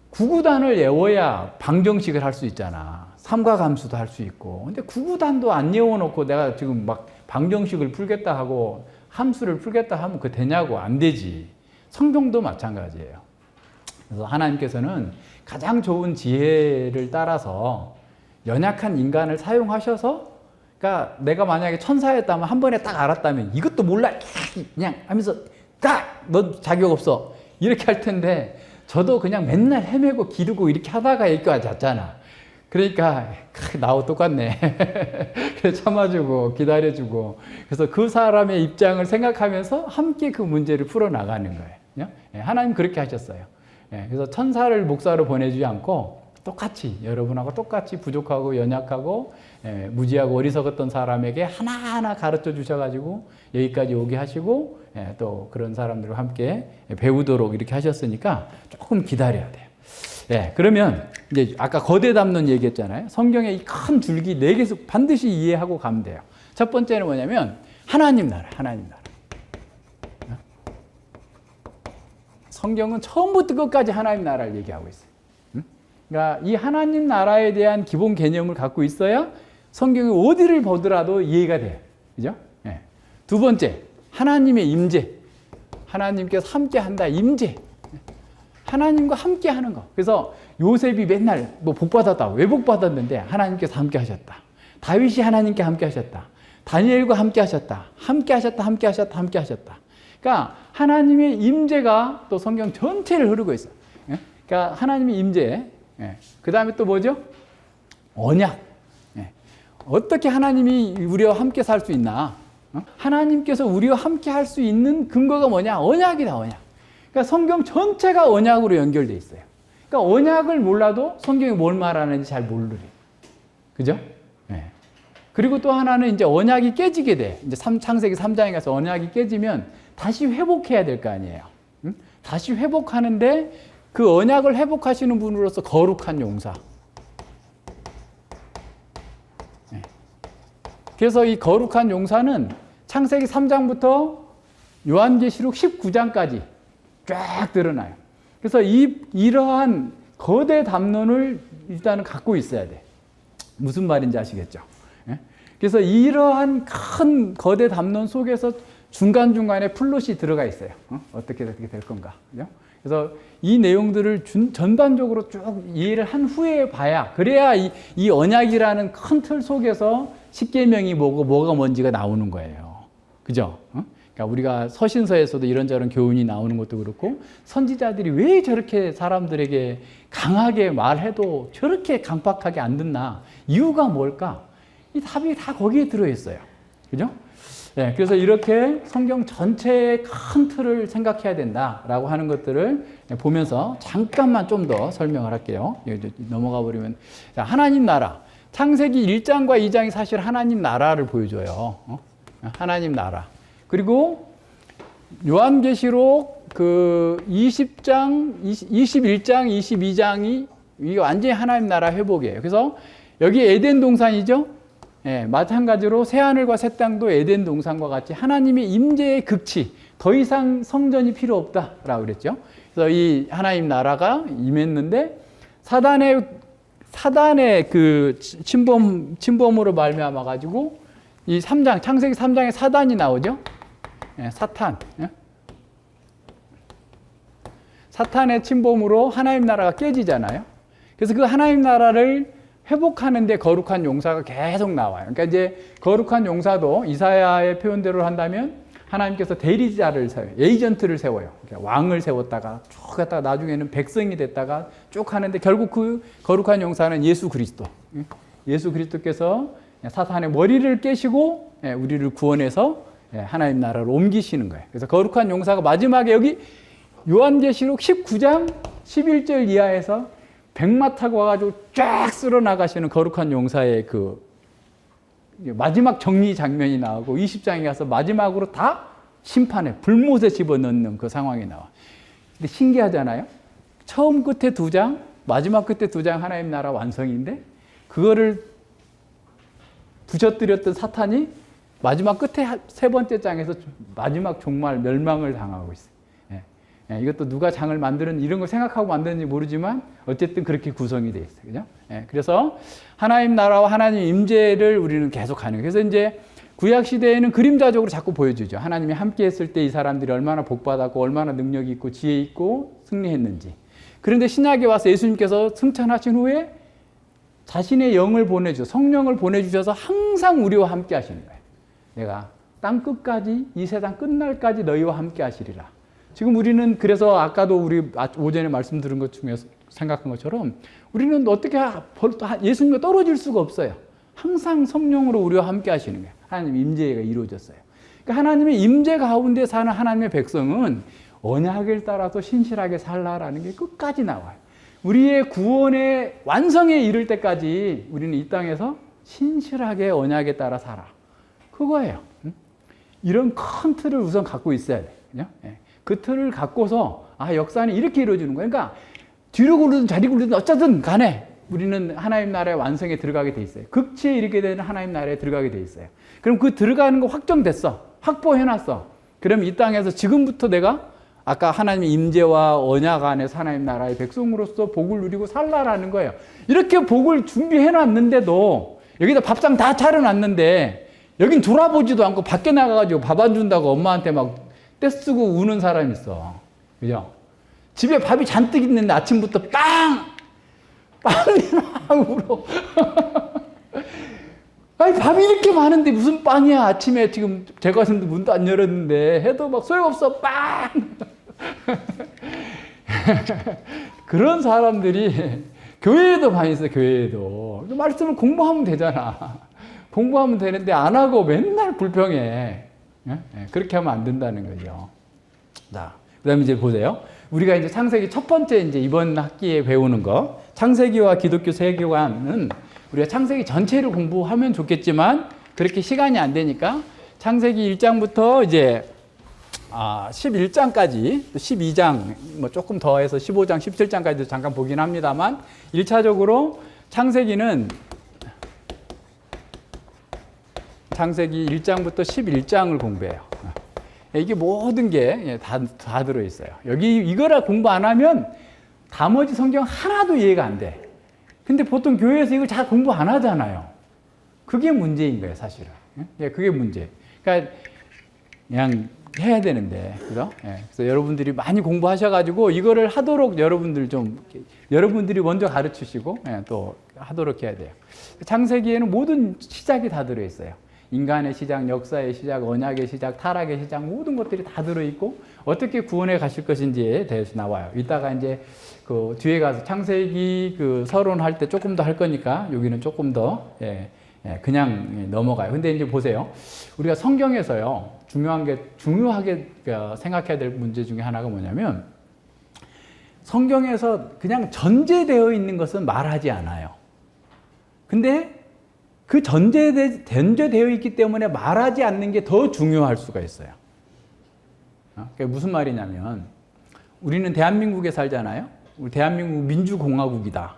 구구단을 외워야 방정식을 할 수 있잖아. 삼과감수도 할 수 있고. 근데 구구단도 안 외워놓고 내가 지금 막 방정식을 풀겠다 하고 함수를 풀겠다 하면 그거 되냐고. 안 되지. 성경도 마찬가지예요. 그래서 하나님께서는 가장 좋은 지혜를 따라서 연약한 인간을 사용하셔서, 그러니까 내가 만약에 천사였다면 한 번에 딱 알았다면 이것도 몰라 그냥 하면서 너 자격 없어 이렇게 할 텐데 저도 그냥 맨날 헤매고 기르고 이렇게 하다가 여기까지 왔잖아. 그러니까 나하고 똑같네. 그래서 참아주고 기다려주고 그래서 그 사람의 입장을 생각하면서 함께 그 문제를 풀어나가는 거예요. 하나님 그렇게 하셨어요. 그래서 천사를 목사로 보내주지 않고 똑같이 여러분하고 똑같이 부족하고 연약하고 무지하고 어리석었던 사람에게 하나하나 가르쳐 주셔가지고 여기까지 오게 하시고 또 그런 사람들과 함께 배우도록 이렇게 하셨으니까 조금 기다려야 돼요. 그러면 이제 아까 거대 담론 얘기했잖아요. 성경의 이 큰 줄기 4개 반드시 이해하고 가면 돼요. 첫 번째는 뭐냐면 하나님 나라, 하나님 나라. 성경은 처음부터 끝까지 하나님 나라를 얘기하고 있어요. 그러니까 이 하나님 나라에 대한 기본 개념을 갖고 있어야 성경이 어디를 보더라도 이해가 돼요. 그죠? 두 번째, 하나님의 임재. 하나님께서 함께 한다, 임재. 하나님과 함께 하는 거. 그래서 요셉이 맨날 뭐 복 받았다. 왜 복 받았는데 하나님께서 함께 하셨다. 다윗이 하나님께 함께 하셨다. 다니엘과 함께 하셨다. 함께 하셨다. 함께 하셨다. 함께 하셨다. 그러니까 하나님의 임재가 또 성경 전체를 흐르고 있어요. 그러니까 하나님의 임재. 그 다음에 또 뭐죠? 언약. 어떻게 하나님이 우리와 함께 살 수 있나? 하나님께서 우리와 함께 할 수 있는 근거가 뭐냐? 언약이다, 언약. 그러니까 성경 전체가 언약으로 연결되어 있어요. 그러니까 언약을 몰라도 성경이 뭘 말하는지 잘 모르래. 그죠? 그리고 또 하나는 이제 언약이 깨지게 돼. 이제 창세기 3장에 가서 언약이 깨지면 다시 회복해야 될 거 아니에요. 다시 회복하는데 그 언약을 회복하시는 분으로서 거룩한 용사. 그래서 이 거룩한 용사는 창세기 3장부터 요한계시록 19장까지 쫙 드러나요. 그래서 이러한 거대 담론을 일단은 갖고 있어야 돼. 무슨 말인지 아시겠죠? 그래서 이러한 큰 거대 담론 속에서 중간중간에 플롯이 들어가 있어요. 어떻게 될 건가. 그죠? 그래서 이 내용들을 전반적으로 쭉 이해를 한 후에 봐야, 그래야 이 언약이라는 큰 틀 속에서 십계명이 뭐고 뭐가 뭔지가 나오는 거예요. 그죠? 그러니까 우리가 서신서에서도 이런저런 교훈이 나오는 것도 그렇고, 선지자들이 왜 저렇게 사람들에게 강하게 말해도 저렇게 강박하게 안 듣나? 이유가 뭘까? 이 답이 다 거기에 들어있어요. 그죠? 그래서 이렇게 성경 전체의 큰 틀을 생각해야 된다라고 하는 것들을 보면서 잠깐만 좀 더 설명을 할게요. 넘어가 버리면. 자, 하나님 나라. 창세기 1장과 2장이 사실 하나님 나라를 보여줘요. 하나님 나라. 그리고 요한계시록 그 20장, 21장, 22장이 이게 완전히 하나님 나라 회복이에요. 그래서 여기 에덴 동산이죠. 마찬가지로 새하늘과 새 땅도 에덴 동산과 같이 하나님의 임재의 극치, 더 이상 성전이 필요 없다라고 그랬죠. 그래서 이 하나님 나라가 임했는데 사단의 그 침범으로 말미암아 가지고 이 3장, 창세기 3장에 사단이 나오죠. 사탄. 사탄의 침범으로 하나님 나라가 깨지잖아요. 그래서 그 하나님 나라를 회복하는데 거룩한 용사가 계속 나와요. 그러니까 이제 거룩한 용사도 이사야의 표현대로 한다면 하나님께서 대리자를 세워요. 에이전트를 세워요. 그러니까 왕을 세웠다가 쭉 갔다가 나중에는 백성이 됐다가 쭉 하는데 결국 그 거룩한 용사는 예수 그리스도. 예수 그리스도께서 사탄의 머리를 깨시고 우리를 구원해서 하나님 나라로 옮기시는 거예요. 그래서 거룩한 용사가 마지막에 여기 요한계시록 19장 11절 이하에서 백마 타고 와가지고 쫙 쓸어 나가시는 거룩한 용사의 그 마지막 정리 장면이 나오고 20장에 가서 마지막으로 다 심판에 불못에 집어넣는 그 상황이 나와. 근데 신기하잖아요. 처음 끝에 2장, 마지막 끝에 2장 하나님 나라 완성인데 그거를 부셔뜨렸던 사탄이 마지막 끝에 3번째 장에서 마지막 종말 멸망을 당하고 있어요. 이것도 누가 장을 만드는 이런 걸 생각하고 만드는지 모르지만 어쨌든 그렇게 구성이 되어 있어요. 그죠? 그래서 하나님 나라와 하나님 임재를 우리는 계속 가는 거예요. 그래서 이제 구약 시대에는 그림자적으로 자꾸 보여주죠. 하나님이 함께 했을 때 이 사람들이 얼마나 복받았고 얼마나 능력이 있고 지혜 있고 승리했는지. 그런데 신약에 와서 예수님께서 승천하신 후에 자신의 영을 보내주셔서 성령을 보내주셔서 항상 우리와 함께 하시는 거예요. 내가 땅 끝까지 이 세상 끝날까지 너희와 함께 하시리라. 지금 우리는 그래서 아까도 우리 오전에 말씀 들은 것 중에서 생각한 것처럼 우리는 어떻게 예수님과 떨어질 수가 없어요. 항상 성령으로 우리와 함께 하시는 거예요. 하나님 임재가 이루어졌어요. 그러니까 하나님의 임재 가운데 사는 하나님의 백성은 언약을 따라서 신실하게 살라라는 게 끝까지 나와요. 우리의 구원의 완성에 이를 때까지 우리는 이 땅에서 신실하게 언약에 따라 살아. 그거예요. 이런 큰 틀을 우선 갖고 있어야 돼요. 그 틀을 갖고서 역사는 이렇게 이루어지는 거예요. 그러니까 뒤로 굴르든 자리 굴르든 어쩌든 간에 우리는 하나님 나라의 완성에 들어가게 돼 있어요. 극치에 이르게 되는 하나님 나라에 들어가게 돼 있어요. 그럼 그 들어가는 거 확정됐어. 확보해놨어. 그럼 이 땅에서 지금부터 내가 아까 하나님의 임재와 언약 안에서 하나님 나라의 백성으로서 복을 누리고 살라라는 거예요. 이렇게 복을 준비해놨는데도 여기다 밥상 다 차려놨는데 여긴 돌아보지도 않고 밖에 나가가지고 밥 안 준다고 엄마한테 막 떼쓰고 우는 사람이 있어. 그죠? 집에 밥이 잔뜩 있는데 아침부터 빵! 빵이 막 울어. 아니, 밥이 이렇게 많은데 무슨 빵이야. 아침에 지금 제가 문도 안 열었는데 해도 막 소용없어. 빵! 그런 사람들이 교회에도 많이 있어, 교회에도. 말씀을 공부하면 되잖아. 공부하면 되는데 안 하고 맨날 불평해. 그렇게 하면 안 된다는 거죠. 자, 그 다음에 이제 보세요. 우리가 이제 창세기 첫 번째 이제 이번 학기에 배우는 거. 창세기와 기독교 세계관은 우리가 창세기 전체를 공부하면 좋겠지만 그렇게 시간이 안 되니까 창세기 1장부터 이제 11장까지 또 12장 뭐 조금 더해서 15장, 17장까지도 잠깐 보긴 합니다만 1차적으로 창세기는 창세기 1장부터 11장을 공부해요. 이게 모든 게 다 들어있어요. 여기 이거를 공부 안 하면 나머지 성경 하나도 이해가 안 돼. 근데 보통 교회에서 이걸 잘 공부 안 하잖아요. 그게 문제인 거예요, 사실은. 그게 문제. 그러니까 그냥 해야 되는데, 그죠? 그래서 여러분들이 많이 공부하셔가지고 이거를 하도록 여러분들이 먼저 가르치시고 또 하도록 해야 돼요. 창세기에는 모든 시작이 다 들어있어요. 인간의 시작, 역사의 시작, 언약의 시작, 타락의 시작 모든 것들이 다 들어있고 어떻게 구원해 가실 것인지에 대해서 나와요. 이따가 이제 그 뒤에 가서 창세기 그 서론할 때 조금 더 할 거니까 여기는 조금 더 그냥 넘어가요. 근데 이제 보세요. 우리가 성경에서요 중요하게 생각해야 될 문제 중에 하나가 뭐냐면 성경에서 그냥 전제되어 있는 것은 말하지 않아요. 근데 그 전제되어 있기 때문에 말하지 않는 게 더 중요할 수가 있어요. 그게 무슨 말이냐면 우리는 대한민국에 살잖아요. 우리 대한민국 민주공화국이다.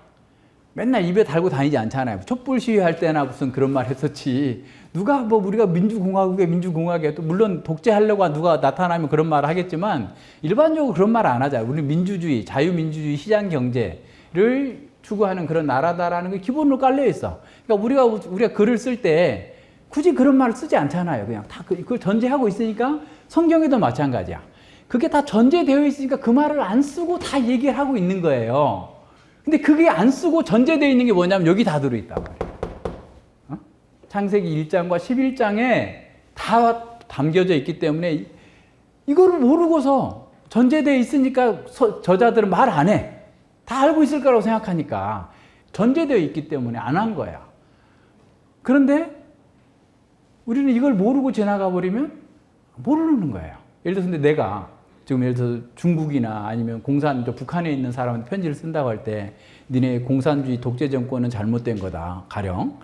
맨날 입에 달고 다니지 않잖아요. 촛불 시위할 때나 무슨 그런 말 했었지. 누가 뭐 우리가 민주공화국에 또 물론 독재하려고 누가 나타나면 그런 말을 하겠지만 일반적으로 그런 말 안 하잖아요. 우리는 민주주의, 자유민주주의, 시장경제를 추구하는 그런 나라다라는 게 기본으로 깔려 있어. 그러니까 우리가 글을 쓸 때 굳이 그런 말을 쓰지 않잖아요. 그냥 다 그걸 전제하고 있으니까 성경에도 마찬가지야. 그게 다 전제되어 있으니까 그 말을 안 쓰고 다 얘기를 하고 있는 거예요. 근데 그게 안 쓰고 전제되어 있는 게 뭐냐면 여기 다 들어있단 말이에요. 창세기 1장과 11장에 다 담겨져 있기 때문에 이거를 모르고서 전제되어 있으니까 저자들은 말 안 해. 다 알고 있을 거라고 생각하니까 전제되어 있기 때문에 안 한 거야. 그런데 우리는 이걸 모르고 지나가 버리면 모르는 거예요. 예를 들어서 근데 내가 지금 예를 들어서 중국이나 아니면 북한에 있는 사람한테 편지를 쓴다고 할 때 니네 공산주의 독재 정권은 잘못된 거다. 가령.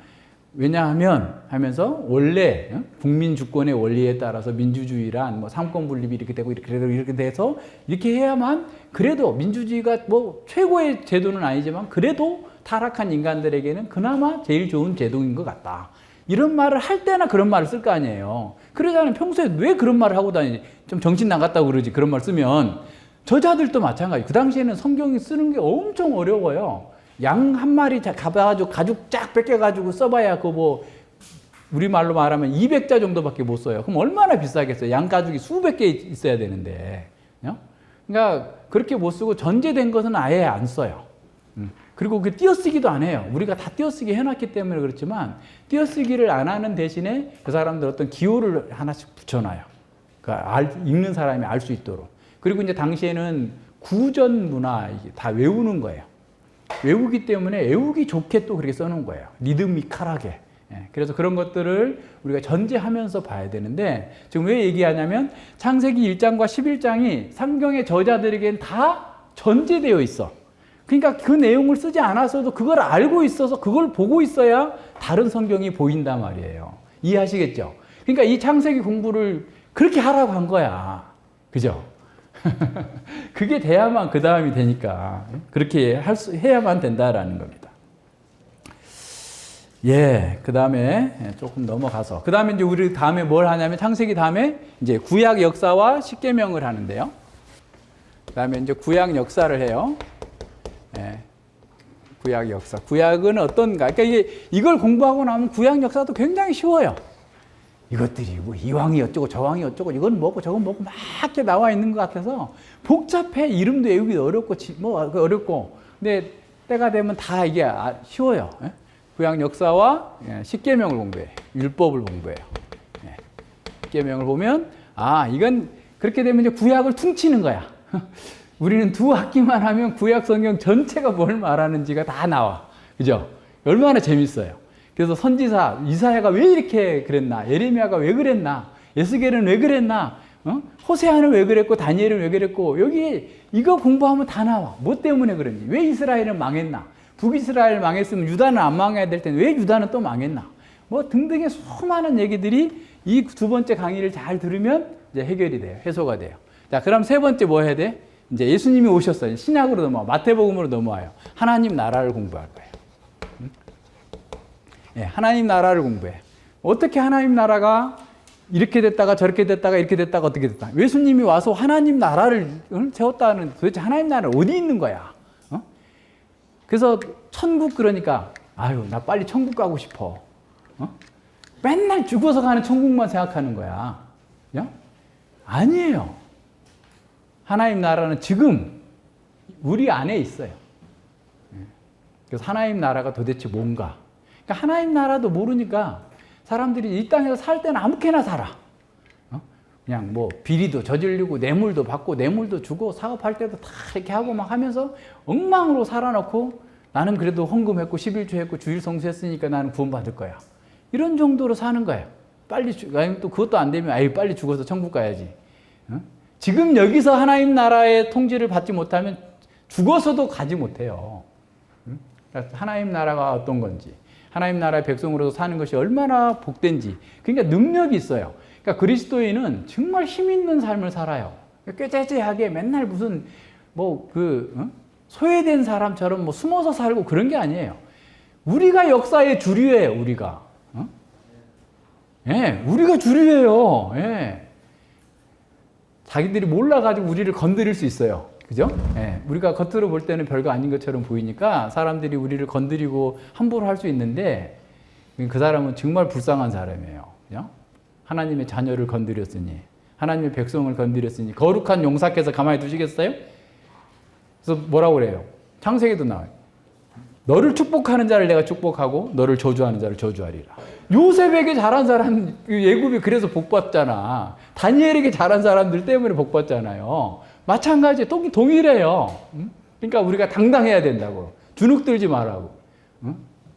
왜냐하면 하면서 원래 국민 주권의 원리에 따라서 민주주의란 뭐 삼권 분립이 이렇게 되고 이렇게 돼서 이렇게 해야만 그래도 민주주의가 뭐 최고의 제도는 아니지만 그래도 타락한 인간들에게는 그나마 제일 좋은 제도인 것 같다. 이런 말을 할 때나 그런 말을 쓸 거 아니에요. 그러자면 평소에 왜 그런 말을 하고 다니지? 좀 정신 나갔다고 그러지. 그런 말 쓰면 저자들도 마찬가지. 그 당시에는 성경이 쓰는 게 엄청 어려워요. 양 한 마리 가봐가지고 가죽 쫙 뺏겨가지고 써봐야 그 뭐 우리말로 말하면 200자 정도밖에 못 써요. 그럼 얼마나 비싸겠어요. 양 가죽이 수백 개 있어야 되는데. 그러니까 그렇게 못 쓰고 전제된 것은 아예 안 써요. 그리고 그 띄어쓰기도 안 해요. 우리가 다 띄어쓰기 해놨기 때문에 그렇지만 띄어쓰기를 안 하는 대신에 그 사람들 어떤 기호를 하나씩 붙여놔요. 그러니까 읽는 사람이 알 수 있도록. 그리고 이제 당시에는 구전 문화 다 외우는 거예요. 외우기 때문에 외우기 좋게 또 그렇게 써놓은 거예요. 리드미컬하게. 그래서 그런 것들을 우리가 전제하면서 봐야 되는데 지금 왜 얘기하냐면 창세기 1장과 11장이 성경의 저자들에겐 다 전제되어 있어. 그러니까 그 내용을 쓰지 않았어도 그걸 알고 있어서 그걸 보고 있어야 다른 성경이 보인단 말이에요. 이해하시겠죠? 그러니까 이 창세기 공부를 그렇게 하라고 한 거야. 그죠? 그게 돼야만 그 다음이 되니까 그렇게 해야만 된다라는 겁니다. 예, 그 다음에 조금 넘어가서 그 다음에 이제 우리 다음에 뭘 하냐면 창세기 다음에 이제 구약 역사와 십계명을 하는데요. 그 다음에 이제 구약 역사를 해요. 예, 구약 역사. 구약은 어떤가? 그러니까 이걸 공부하고 나면 구약 역사도 굉장히 쉬워요. 이것들이 뭐 이 왕이 어쩌고 저 왕이 어쩌고 이건 뭐고 저건 뭐고 막 이렇게 나와 있는 것 같아서 복잡해. 이름도 외우기 어렵고 뭐 어렵고. 근데 때가 되면 다 이게 쉬워요. 예? 구약 역사와 십계명을 공부해. 율법을 공부해요. 예. 십계명을 보면 이건 그렇게 되면 이제 구약을 퉁치는 거야. 우리는 두 학기만 하면 구약 성경 전체가 뭘 말하는지가 다 나와. 그죠? 얼마나 재밌어요. 그래서 선지사 이사야가 왜 이렇게 그랬나, 예레미야가 왜 그랬나, 에스겔은 왜 그랬나, 호세아는 왜 그랬고 다니엘은 왜 그랬고 여기 이거 공부하면 다 나와. 뭐 때문에 그런지, 왜 이스라엘은 망했나, 북이스라엘 망했으면 유다는 안 망해야 될 텐데 왜 유다는 또 망했나, 뭐 등등의 수많은 얘기들이 이 두 번째 강의를 잘 들으면 이제 해결이 돼요. 해소가 돼요. 자, 그럼 세 번째 뭐 해야 돼? 이제 예수님이 오셨어요. 신약으로 넘어와. 마태복음으로 넘어와요. 하나님 나라를 공부할 거예요. 예, 하나님 나라를 공부해. 어떻게 하나님 나라가 이렇게 됐다가 저렇게 됐다가 이렇게 됐다가 어떻게 됐다. 예수님이 와서 하나님 나라를 세웠다는 도대체 하나님 나라는 어디 있는 거야? 그래서 천국 그러니까 나 빨리 천국 가고 싶어. 맨날 죽어서 가는 천국만 생각하는 거야. 아니에요. 하나님 나라는 지금 우리 안에 있어요. 그래서 하나님 나라가 도대체 뭔가. 그러니까 하나님 나라도 모르니까 사람들이 이 땅에서 살 때는 아무렇게나 살아. 그냥 뭐 비리도 저지르고 뇌물도 받고 뇌물도 주고 사업할 때도 다 이렇게 하고 막 하면서 엉망으로 살아놓고 나는 그래도 헌금했고 11조 했고 주일 성수했으니까 나는 구원받을 거야. 이런 정도로 사는 거예요. 빨리 또 그것도 안 되면 빨리 죽어서 천국 가야지. 지금 여기서 하나님 나라의 통치를 받지 못하면 죽어서도 가지 못해요. 하나님 나라가 어떤 건지, 하나님 나라의 백성으로서 사는 것이 얼마나 복된지, 그러니까 능력이 있어요. 그러니까 그리스도인은 정말 힘 있는 삶을 살아요. 꾀죄죄하게 맨날 무슨 소외된 사람처럼 숨어서 살고 그런 게 아니에요. 우리가 역사의 주류예요. 우리가 주류예요. 예. 자기들이 몰라가지고 우리를 건드릴 수 있어요. 그죠? 예. 우리가 겉으로 볼 때는 별거 아닌 것처럼 보이니까 사람들이 우리를 건드리고 함부로 할 수 있는데 그 사람은 정말 불쌍한 사람이에요. 그죠? 하나님의 자녀를 건드렸으니, 하나님의 백성을 건드렸으니 거룩한 용사께서 가만히 두시겠어요? 그래서 뭐라고 그래요? 창세기도 나와요. 너를 축복하는 자를 내가 축복하고 너를 저주하는 자를 저주하리라. 요셉에게 잘한 사람 예굽이 그래서 복 받잖아. 다니엘에게 잘한 사람들 때문에 복 받잖아요. 마찬가지 동일해요. 그러니까 우리가 당당해야 된다고. 주눅 들지 말라고.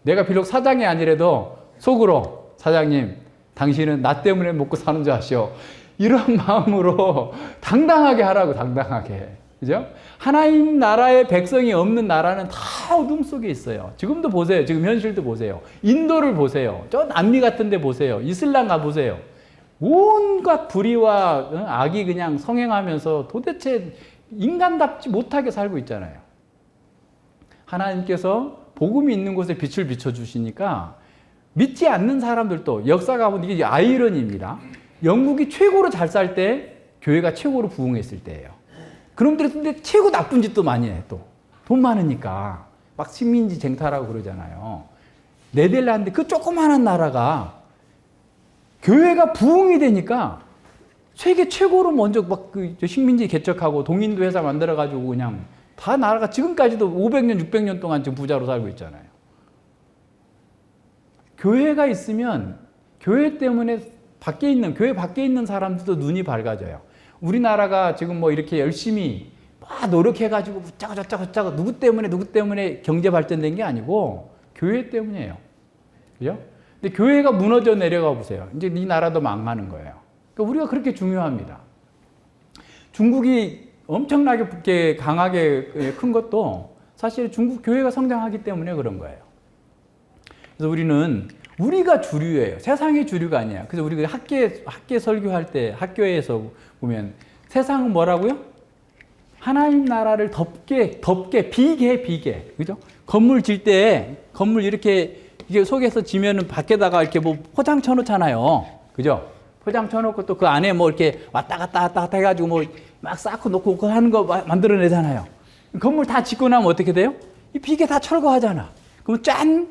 내가 비록 사장이 아니라도 속으로 사장님 당신은 나 때문에 먹고 사는 줄 아시오. 이런 마음으로 당당하게 하라고. 당당하게. 그죠? 하나님 나라의 백성이 없는 나라는 다 어둠 속에 있어요. 지금도 보세요. 지금 현실도 보세요. 인도를 보세요. 저 남미 같은 데 보세요. 이슬람 가보세요. 온갖 불의와 악이 그냥 성행하면서 도대체 인간답지 못하게 살고 있잖아요. 하나님께서 복음이 있는 곳에 빛을 비춰주시니까 믿지 않는 사람들도 역사가 보면 이게 아이러니입니다. 영국이 최고로 잘 살 때 교회가 최고로 부흥했을 때예요. 그놈들이 근데 최고 나쁜 짓도 많이 해 또. 돈 많으니까. 막 식민지 쟁탈하고 그러잖아요. 네덜란드 그 조그마한 나라가 교회가 부흥이 되니까 세계 최고로 먼저 막 그 식민지 개척하고 동인도 회사 만들어가지고 그냥 다 나라가 지금까지도 500년, 600년 동안 지금 부자로 살고 있잖아요. 교회가 있으면 교회 때문에 교회 밖에 있는 사람들도 눈이 밝아져요. 우리나라가 지금 뭐 이렇게 열심히 막 노력해가지고 저쩌고 누구 때문에 경제 발전된 게 아니고 교회 때문이에요. 그죠? 근데 교회가 무너져 내려가 보세요. 이제 이 나라도 망하는 거예요. 그러니까 우리가 그렇게 중요합니다. 중국이 엄청나게 강하게 큰 것도 사실 중국 교회가 성장하기 때문에 그런 거예요. 그래서 우리가 주류예요. 세상이 주류가 아니야. 그래서 우리가 학계 설교할 때 학교에서 보면 세상은 뭐라고요? 하나님 나라를 덮게 비게. 그죠? 건물 질 때 건물 이렇게 이게 속에서 지면은 밖에다가 이렇게 뭐 포장 쳐놓잖아요. 그죠? 포장 쳐놓고 또 그 안에 뭐 이렇게 왔다 갔다 해가지고 뭐 막 쌓고 놓고 하는 거 만들어내잖아요. 건물 다 짓고 나면 어떻게 돼요? 이 비계 다 철거하잖아. 그럼 짠!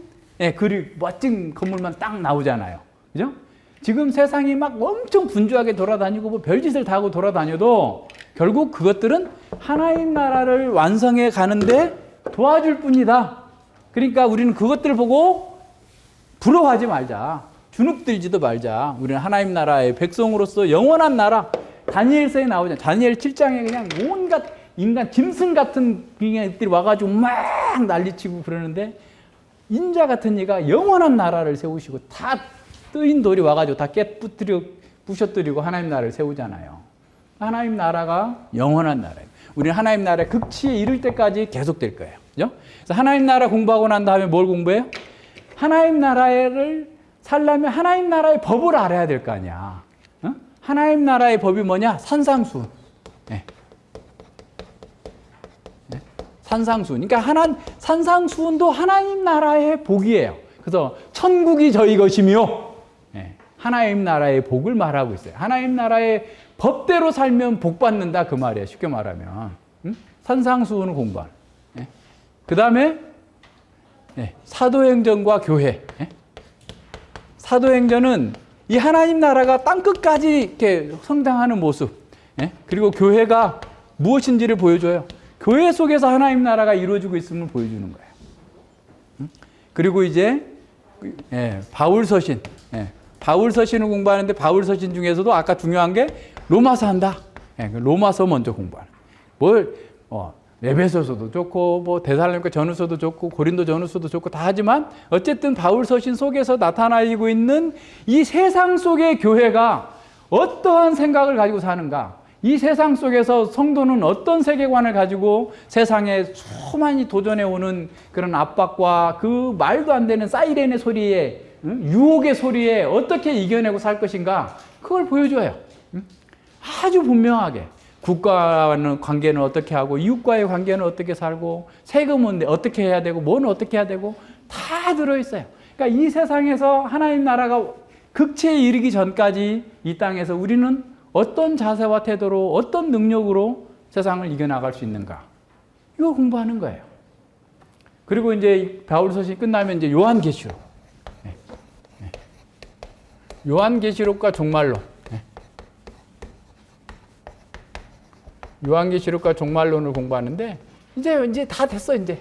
멋진 건물만 딱 나오잖아요. 그죠? 지금 세상이 막 엄청 분주하게 돌아다니고 뭐 별짓을 다 하고 돌아다녀도 결국 그것들은 하나님 나라를 완성해 가는데 도와줄 뿐이다. 그러니까 우리는 그것들을 보고 부러워하지 말자. 주눅들지도 말자. 우리는 하나님 나라의 백성으로서 영원한 나라. 다니엘서에 나오잖아요. 다니엘 7장에 그냥 온갖 인간 짐승 같은 인간들이 와가지고 막 난리치고 그러는데 인자 같은 이가 영원한 나라를 세우시고 다 뜨인 돌이 와가지고 다 부셔뜨리고 하나님 나라를 세우잖아요. 하나님 나라가 영원한 나라예요. 우리는 하나님 나라의 극치에 이를 때까지 계속될 거예요. 그죠? 그래서 하나님 나라 공부하고 난 다음에 뭘 공부해요? 하나님 나라를 살려면 하나님 나라의 법을 알아야 될 거 아니야. 어? 하나님 나라의 법이 뭐냐? 산상수훈. 네. 네. 산상수훈. 그러니까 산상수훈도 하나님 나라의 복이에요. 그래서 천국이 저희 것이며 네. 하나님 나라의 복을 말하고 있어요. 하나님 나라의 법대로 살면 복 받는다 그 말이에요. 쉽게 말하면. 산상수훈을 공부하는. 네. 그 다음에 네. 사도행전과 교회. 네. 사도행전은 이 하나님 나라가 땅끝까지 이렇게 성장하는 모습, 예? 그리고 교회가 무엇인지를 보여줘요. 교회 속에서 하나님 나라가 이루어지고 있음을 보여주는 거예요. 그리고 이제 바울서신, 바울서신을 공부하는데 바울서신 중에서도 아까 중요한 게 로마서 한다. 로마서 먼저 공부하는. 에베소서도 좋고 뭐 데살로니가 전후서도 좋고 고린도 전후서도 좋고 다 하지만 어쨌든 바울서신 속에서 나타나고 있는 이 세상 속의 교회가 어떠한 생각을 가지고 사는가, 이 세상 속에서 성도는 어떤 세계관을 가지고 세상에 수많이 도전해 오는 그런 압박과 그 말도 안 되는 사이렌의 소리에, 유혹의 소리에 어떻게 이겨내고 살 것인가, 그걸 보여줘요. 아주 분명하게. 국가와는 관계는 어떻게 하고 이웃과의 관계는 어떻게 살고 세금은 어떻게 해야 되고 뭐는 어떻게 해야 되고 다 들어있어요. 그러니까 이 세상에서 하나님 나라가 극치에 이르기 전까지 이 땅에서 우리는 어떤 자세와 태도로 어떤 능력으로 세상을 이겨나갈 수 있는가, 이거 공부하는 거예요. 그리고 이제 바울서신이 끝나면 이제 요한계시록, 요한계시록과 종말론, 요한계시록과 종말론을 공부하는데 이제 다 됐어. 이제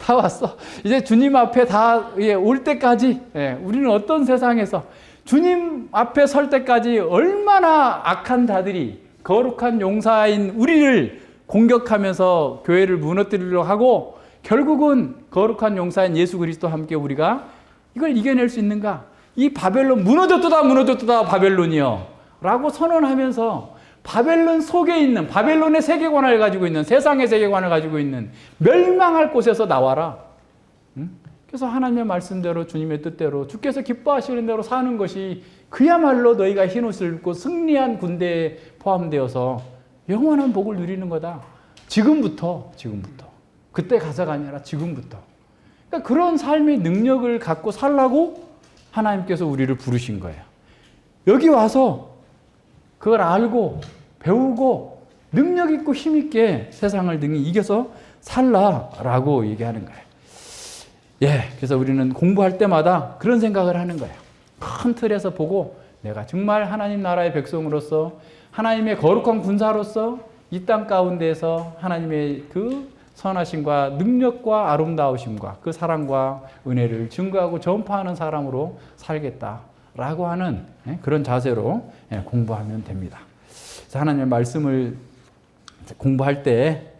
다 왔어. 이제 주님 앞에 다 올 때까지 우리는 어떤 세상에서 주님 앞에 설 때까지 얼마나 악한 자들이 거룩한 용사인 우리를 공격하면서 교회를 무너뜨리려고 하고 결국은 거룩한 용사인 예수 그리스도와 함께 우리가 이걸 이겨낼 수 있는가? 이 바벨론 무너졌도다 바벨론이요 라고 선언하면서 바벨론 속에 있는 바벨론의 세계관을 가지고 있는 세상의 세계관을 가지고 있는 멸망할 곳에서 나와라. 그래서 하나님의 말씀대로 주님의 뜻대로 주께서 기뻐하시는 대로 사는 것이 그야말로 너희가 흰 옷을 입고 승리한 군대에 포함되어서 영원한 복을 누리는 거다. 지금부터 그때 가서가 아니라 지금부터. 그러니까 그런 삶의 능력을 갖고 살라고 하나님께서 우리를 부르신 거예요. 여기 와서 그걸 알고 배우고 능력 있고 힘 있게 세상을 능히 이겨서 살라라고 얘기하는 거예요. 그래서 우리는 공부할 때마다 그런 생각을 하는 거예요. 큰 틀에서 보고 내가 정말 하나님 나라의 백성으로서 하나님의 거룩한 군사로서 이 땅 가운데에서 하나님의 그 선하심과 능력과 아름다우심과 그 사랑과 은혜를 증거하고 전파하는 사람으로 살겠다라고 하는 그런 자세로 공부하면 됩니다. 그래서 하나님의 말씀을 공부할 때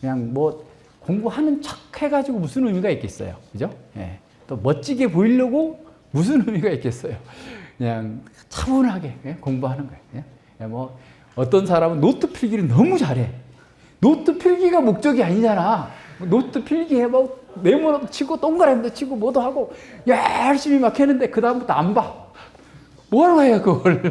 그냥 뭐 공부하는 척 해가지고 무슨 의미가 있겠어요, 그죠? 또 멋지게 보이려고 무슨 의미가 있겠어요? 그냥 차분하게 공부하는 거예요. 뭐 어떤 사람은 노트 필기를 너무 잘해. 노트 필기가 목적이 아니잖아. 노트 필기해 뭐 네모도 치고 동그라미도 치고 뭐도 하고 열심히 막 했는데 그 다음부터 안 봐. 뭐하러 해요 그걸?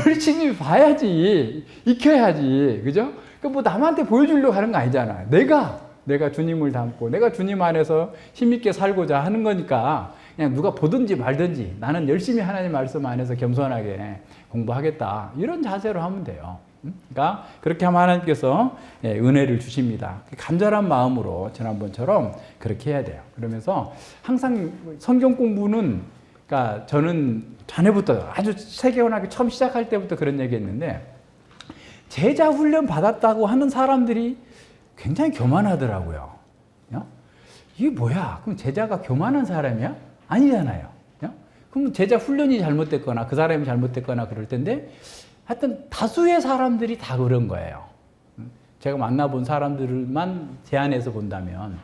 열심히 봐야지, 익혀야지, 그죠? 뭐 남한테 보여주려고 하는 거 아니잖아. 내가 주님을 닮고 내가 주님 안에서 힘있게 살고자 하는 거니까 그냥 누가 보든지 말든지 나는 열심히 하나님 말씀 안에서 겸손하게 공부하겠다. 이런 자세로 하면 돼요. 그러니까 그렇게 하면 하나님께서 은혜를 주십니다. 간절한 마음으로 지난번처럼 그렇게 해야 돼요. 그러면서 항상 성경 공부는 그러니까 저는 전에부터 아주 세계관하게 처음 시작할 때부터 그런 얘기했는데 제자 훈련 받았다고 하는 사람들이 굉장히 교만하더라고요. 이게 뭐야? 그럼 제자가 교만한 사람이야? 아니잖아요. 그럼 제자 훈련이 잘못됐거나 그 사람이 잘못됐거나 그럴 텐데 하여튼 다수의 사람들이 다 그런 거예요. 제가 만나본 사람들만 제안해서 본다면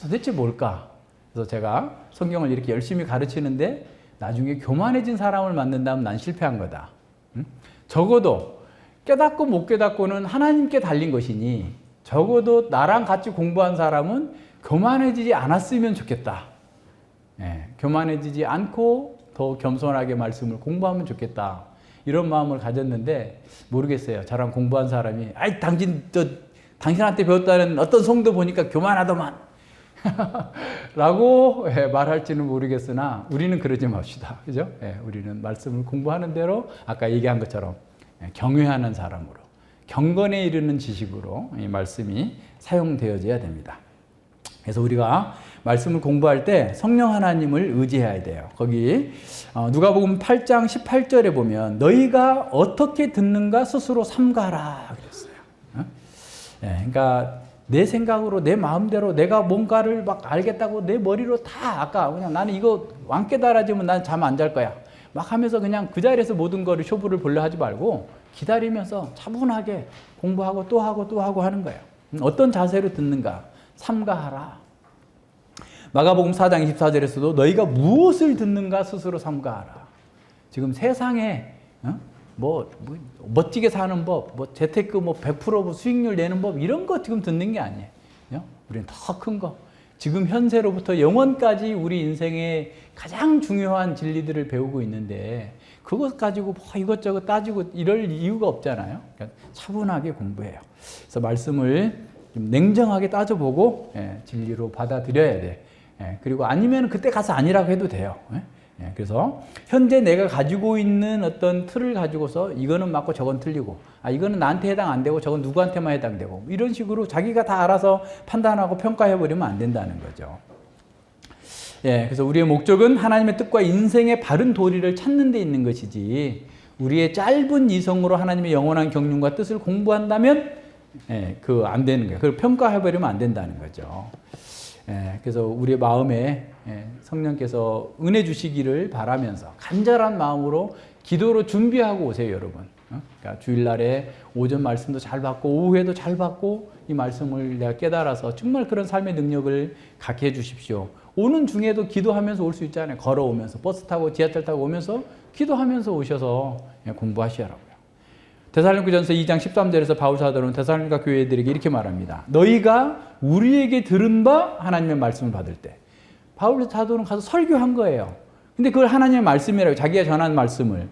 도대체 뭘까? 그래서 제가 성경을 이렇게 열심히 가르치는데 나중에 교만해진 사람을 만난다면 난 실패한 거다. 적어도 깨닫고 못 깨닫고는 하나님께 달린 것이니 적어도 나랑 같이 공부한 사람은 교만해지지 않았으면 좋겠다. 교만해지지 않고 더 겸손하게 말씀을 공부하면 좋겠다. 이런 마음을 가졌는데 모르겠어요. 저랑 공부한 사람이 아이 당신한테 배웠다는 어떤 성도 보니까 교만하더만 라고 말할지는 모르겠으나 우리는 그러지 맙시다. 그죠? 우리는 말씀을 공부하는 대로 아까 얘기한 것처럼 경외하는 사람으로 경건에 이르는 지식으로 이 말씀이 사용되어져야 됩니다. 그래서 우리가 말씀을 공부할 때 성령 하나님을 의지해야 돼요. 거기 누가복음 8장 18절에 보면 너희가 어떻게 듣는가 스스로 삼가라 그랬어요. 그러니까 내 생각으로 내 마음대로 내가 뭔가를 막 알겠다고 내 머리로 다 아까 그냥 나는 이거 왕 깨달아지면 난 잠 안 잘 거야 막 하면서 그냥 그 자리에서 모든 거를 쇼부를 보려 하지 말고 기다리면서 차분하게 공부하고 또 하고 또 하고 하는 거예요. 어떤 자세로 듣는가? 삼가하라. 마가복음 4장 24절에서도 너희가 무엇을 듣는가 스스로 삼가하라. 지금 세상에 뭐 멋지게 사는 법, 뭐 재테크 100% 수익률 내는 법 이런 거 지금 듣는 게 아니에요. 우리는 더 큰 거. 지금 현세로부터 영원까지 우리 인생의 가장 중요한 진리들을 배우고 있는데 그것 가지고 뭐 이것저것 따지고 이럴 이유가 없잖아요. 그러니까 차분하게 공부해요. 그래서 말씀을 좀 냉정하게 따져보고 진리로 받아들여야 돼. 그리고 아니면 그때 가서 아니라고 해도 돼요. 그래서 현재 내가 가지고 있는 어떤 틀을 가지고서 이거는 맞고 저건 틀리고 이거는 나한테 해당 안 되고 저건 누구한테만 해당되고 이런 식으로 자기가 다 알아서 판단하고 평가해버리면 안 된다는 거죠. 그래서 우리의 목적은 하나님의 뜻과 인생의 바른 도리를 찾는 데 있는 것이지 우리의 짧은 이성으로 하나님의 영원한 경륜과 뜻을 공부한다면 안 되는 거예요. 그걸 평가해버리면 안 된다는 거죠. 그래서 우리의 마음에 성령께서 은혜 주시기를 바라면서 간절한 마음으로 기도로 준비하고 오세요, 여러분. 그러니까 주일날에 오전 말씀도 잘 받고 오후에도 잘 받고 이 말씀을 내가 깨달아서 정말 그런 삶의 능력을 갖게 해주십시오. 오는 중에도 기도하면서 올 수 있잖아요. 걸어오면서 버스 타고 지하철 타고 오면서 기도하면서 오셔서 공부하시라고요. 데살로니가전서 2장 13절에서 바울 사도는 데살로니가 교회들에게 이렇게 말합니다. 너희가 우리에게 들은 바 하나님의 말씀을 받을 때, 바울 사도는 가서 설교한 거예요. 근데 그걸 하나님의 말씀이라고, 자기가 전한 말씀을.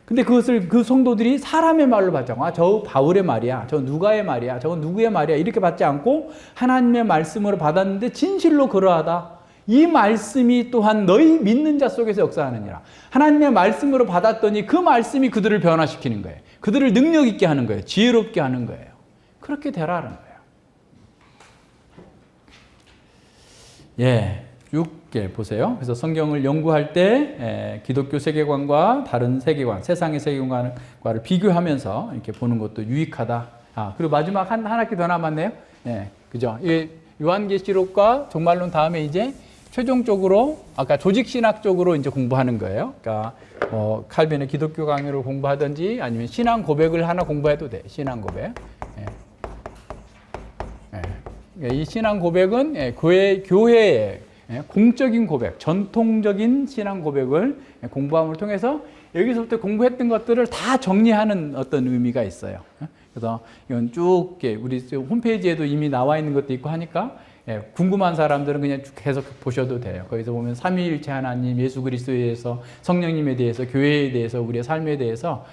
근데 그것을 그 성도들이 사람의 말로 받지 않고, 저 바울의 말이야, 저 누가의 말이야, 저건 누구의 말이야, 이렇게 받지 않고 하나님의 말씀으로 받았는데 진실로 그러하다. 이 말씀이 또한 너희 믿는 자 속에서 역사하느니라. 하나님의 말씀으로 받았더니 그 말씀이 그들을 변화시키는 거예요. 그들을 능력 있게 하는 거예요. 지혜롭게 하는 거예요. 그렇게 되라는 거예요. 예, 쭉 보세요. 그래서 성경을 연구할 때 기독교 세계관과 다른 세계관, 세상의 세계관과를 비교하면서 이렇게 보는 것도 유익하다. 그리고 마지막 한 학기 더 남았네요. 예, 그죠? 요한계시록과 종말론 다음에 이제 최종적으로 아까 조직신학 쪽으로 이제 공부하는 거예요. 그러니까 칼빈의 기독교 강요를 공부하든지 아니면 신앙 고백을 하나 공부해도 돼. 신앙 고백. 이 신앙 고백은 교회의 공적인 고백, 전통적인 신앙 고백을 공부함을 통해서 여기서부터 공부했던 것들을 다 정리하는 어떤 의미가 있어요. 그래서 이건 쭉 우리 홈페이지에도 이미 나와 있는 것도 있고 하니까 궁금한 사람들은 그냥 계속 보셔도 돼요. 거기서 보면 삼위일체 하나님, 예수 그리스도에 대해서, 성령님에 대해서, 교회에 대해서, 우리의 삶에 대해서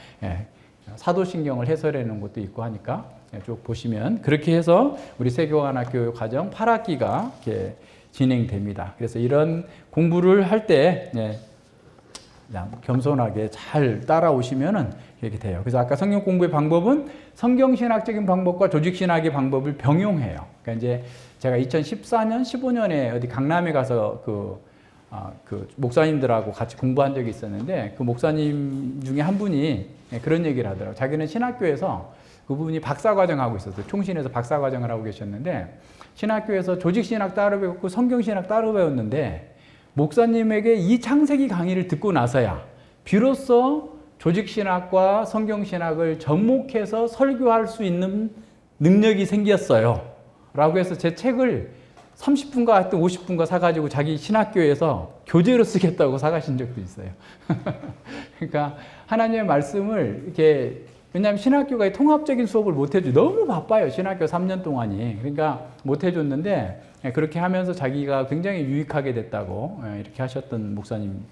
사도신경을 해설해 놓은 것도 있고 하니까 쭉 보시면, 그렇게 해서 우리 세교관학교 과정 8학기가 이렇게 진행됩니다. 그래서 이런 공부를 할 때 그냥 겸손하게 잘 따라오시면은 이렇게 돼요. 그래서 아까 성경 공부의 방법은 성경신학적인 방법과 조직신학의 방법을 병용해요. 그러니까 이제 제가 2014년, 15년에 어디 강남에 가서 그 목사님들하고 같이 공부한 적이 있었는데, 그 목사님 중에 한 분이 그런 얘기를 하더라고요. 자기는 신학교에서, 그분이 박사과정 하고 있었어요. 총신에서 박사과정을 하고 계셨는데, 신학교에서 조직신학 따로 배웠고 성경신학 따로 배웠는데, 목사님에게 이 창세기 강의를 듣고 나서야 비로소 조직신학과 성경신학을 접목해서 설교할 수 있는 능력이 생겼어요. 라고 해서 제 책을 30분가 하여튼 50분가 사가지고 자기 신학교에서 교재로 쓰겠다고 사가신 적도 있어요. 그러니까 하나님의 말씀을 이렇게, 왜냐하면 신학교가 통합적인 수업을 못 해줘. 너무 바빠요. 신학교 3년 동안이. 그러니까 못 해줬는데, 그렇게 하면서 자기가 굉장히 유익하게 됐다고 이렇게 하셨던 목사님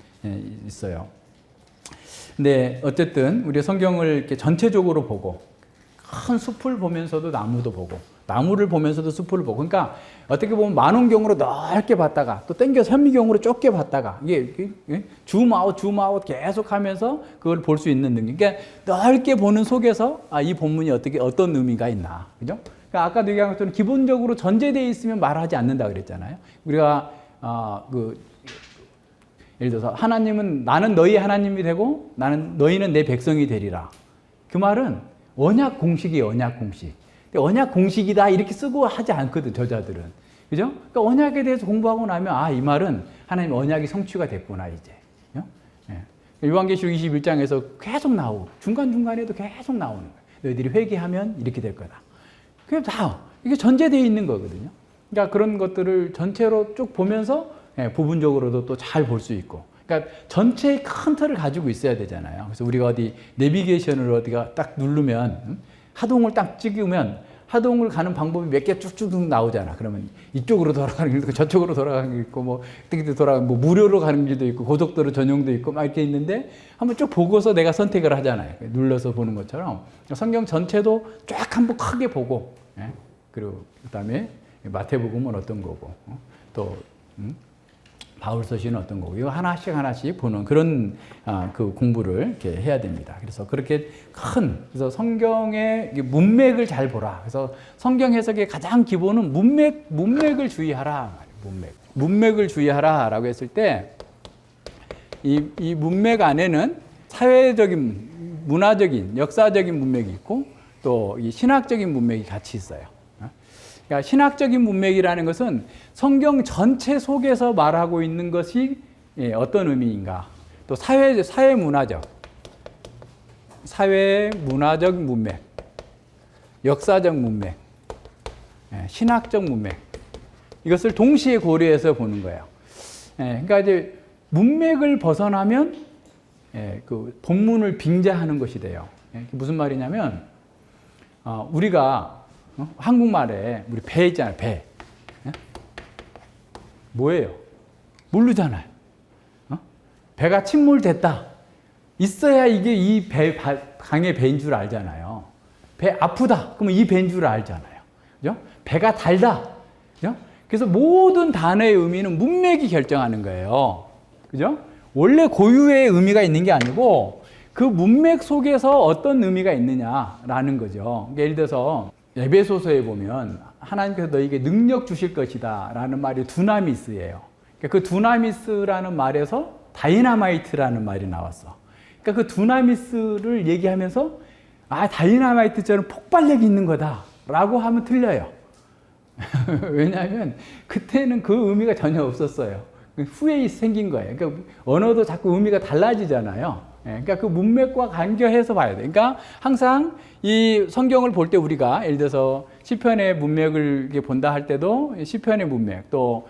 있어요. 근데 어쨌든 우리 성경을 이렇게 전체적으로 보고, 큰 숲을 보면서도 나무도 보고, 나무를 보면서도 숲을 보고, 그러니까 어떻게 보면 만원경으로 넓게 봤다가 또 땡겨서 현미경으로 좁게 봤다가, 이게 줌아웃 계속 하면서 그걸 볼 수 있는 능력. 그러니까 넓게 보는 속에서 이 본문이 어떤 의미가 있나, 그죠? 그러니까 아까도 얘기한 것처럼 기본적으로 전제되어 있으면 말하지 않는다 그랬잖아요. 우리가 예를 들어서 하나님은, 나는 너희 하나님이 되고 너희는 내 백성이 되리라. 그 말은 언약 공식이에요. 언약 공식. 언약 공식이다 이렇게 쓰고 하지 않거든, 저자들은. 그죠? 그러니까 언약에 대해서 공부하고 나면 이 말은 하나님 언약이 성취가 됐구나 이제. 요한계시록 21장에서 계속 나오고 중간중간에도 계속 나오는 거예요. 너희들이 회개하면 이렇게 될 거다. 그게 다 이게 전제되어 있는 거거든요. 그러니까 그런 것들을 전체로 쭉 보면서 부분적으로도 또 잘 볼 수 있고. 그러니까 전체의 큰 틀을 가지고 있어야 되잖아요. 그래서 우리가 어디 내비게이션을 어디가 딱 누르면 하동을 딱 찍으면 하동을 가는 방법이 몇 개 쭉쭉 나오잖아. 그러면 이쪽으로 돌아가는 길도 있고 저쪽으로 돌아가는 길 있고 뭐 무료로 가는 길도 있고 고속도로 전용도 있고 막 이렇게 있는데 한번 쭉 보고서 내가 선택을 하잖아요. 눌러서 보는 것처럼 성경 전체도 쫙 한번 크게 보고, 그리고 그다음에 마태복음은 어떤 거고 또 바울서신은 어떤 거고, 이거 하나씩 보는 그런 그 공부를 이렇게 해야 됩니다. 그래서 그렇게 그래서 성경의 문맥을 잘 보라. 그래서 성경 해석의 가장 기본은 문맥을 주의하라. 문맥을 주의하라라고 했을 때, 이 문맥 안에는 사회적인, 문화적인, 역사적인 문맥이 있고, 또 이 신학적인 문맥이 같이 있어요. 그러니까 신학적인 문맥이라는 것은 성경 전체 속에서 말하고 있는 것이 어떤 의미인가. 또 사회 문화적 문맥, 역사적 문맥, 신학적 문맥. 이것을 동시에 고려해서 보는 거예요. 그러니까 이제 문맥을 벗어나면 그 본문을 빙자하는 것이 돼요. 무슨 말이냐면 우리가 한국말에 우리 배 있잖아요. 배. 뭐예요? 모르잖아요. 배가 침몰됐다. 있어야 이게 이 강의 배인 줄 알잖아요. 배 아프다. 그러면 이 배인 줄 알잖아요. 그죠? 배가 달다. 그죠? 그래서 모든 단어의 의미는 문맥이 결정하는 거예요. 그죠? 원래 고유의 의미가 있는 게 아니고 그 문맥 속에서 어떤 의미가 있느냐라는 거죠. 예를 들어서 에베소서에 보면 하나님께서 너에게 능력 주실 것이다 라는 말이 두나미스예요. 그 두나미스라는 말에서 다이나마이트라는 말이 나왔어. 그러니까 그 두나미스를 얘기하면서 다이나마이트처럼 폭발력이 있는 거다 라고 하면 틀려요. 왜냐하면 그때는 그 의미가 전혀 없었어요. 후에 생긴 거예요. 그러니까 언어도 자꾸 의미가 달라지잖아요. 그러니까 그 문맥과 간결해서 봐야 돼요. 그러니까 항상 이 성경을 볼 때 우리가 예를 들어서 시편의 문맥을 본다 할 때도 시편의 문맥 또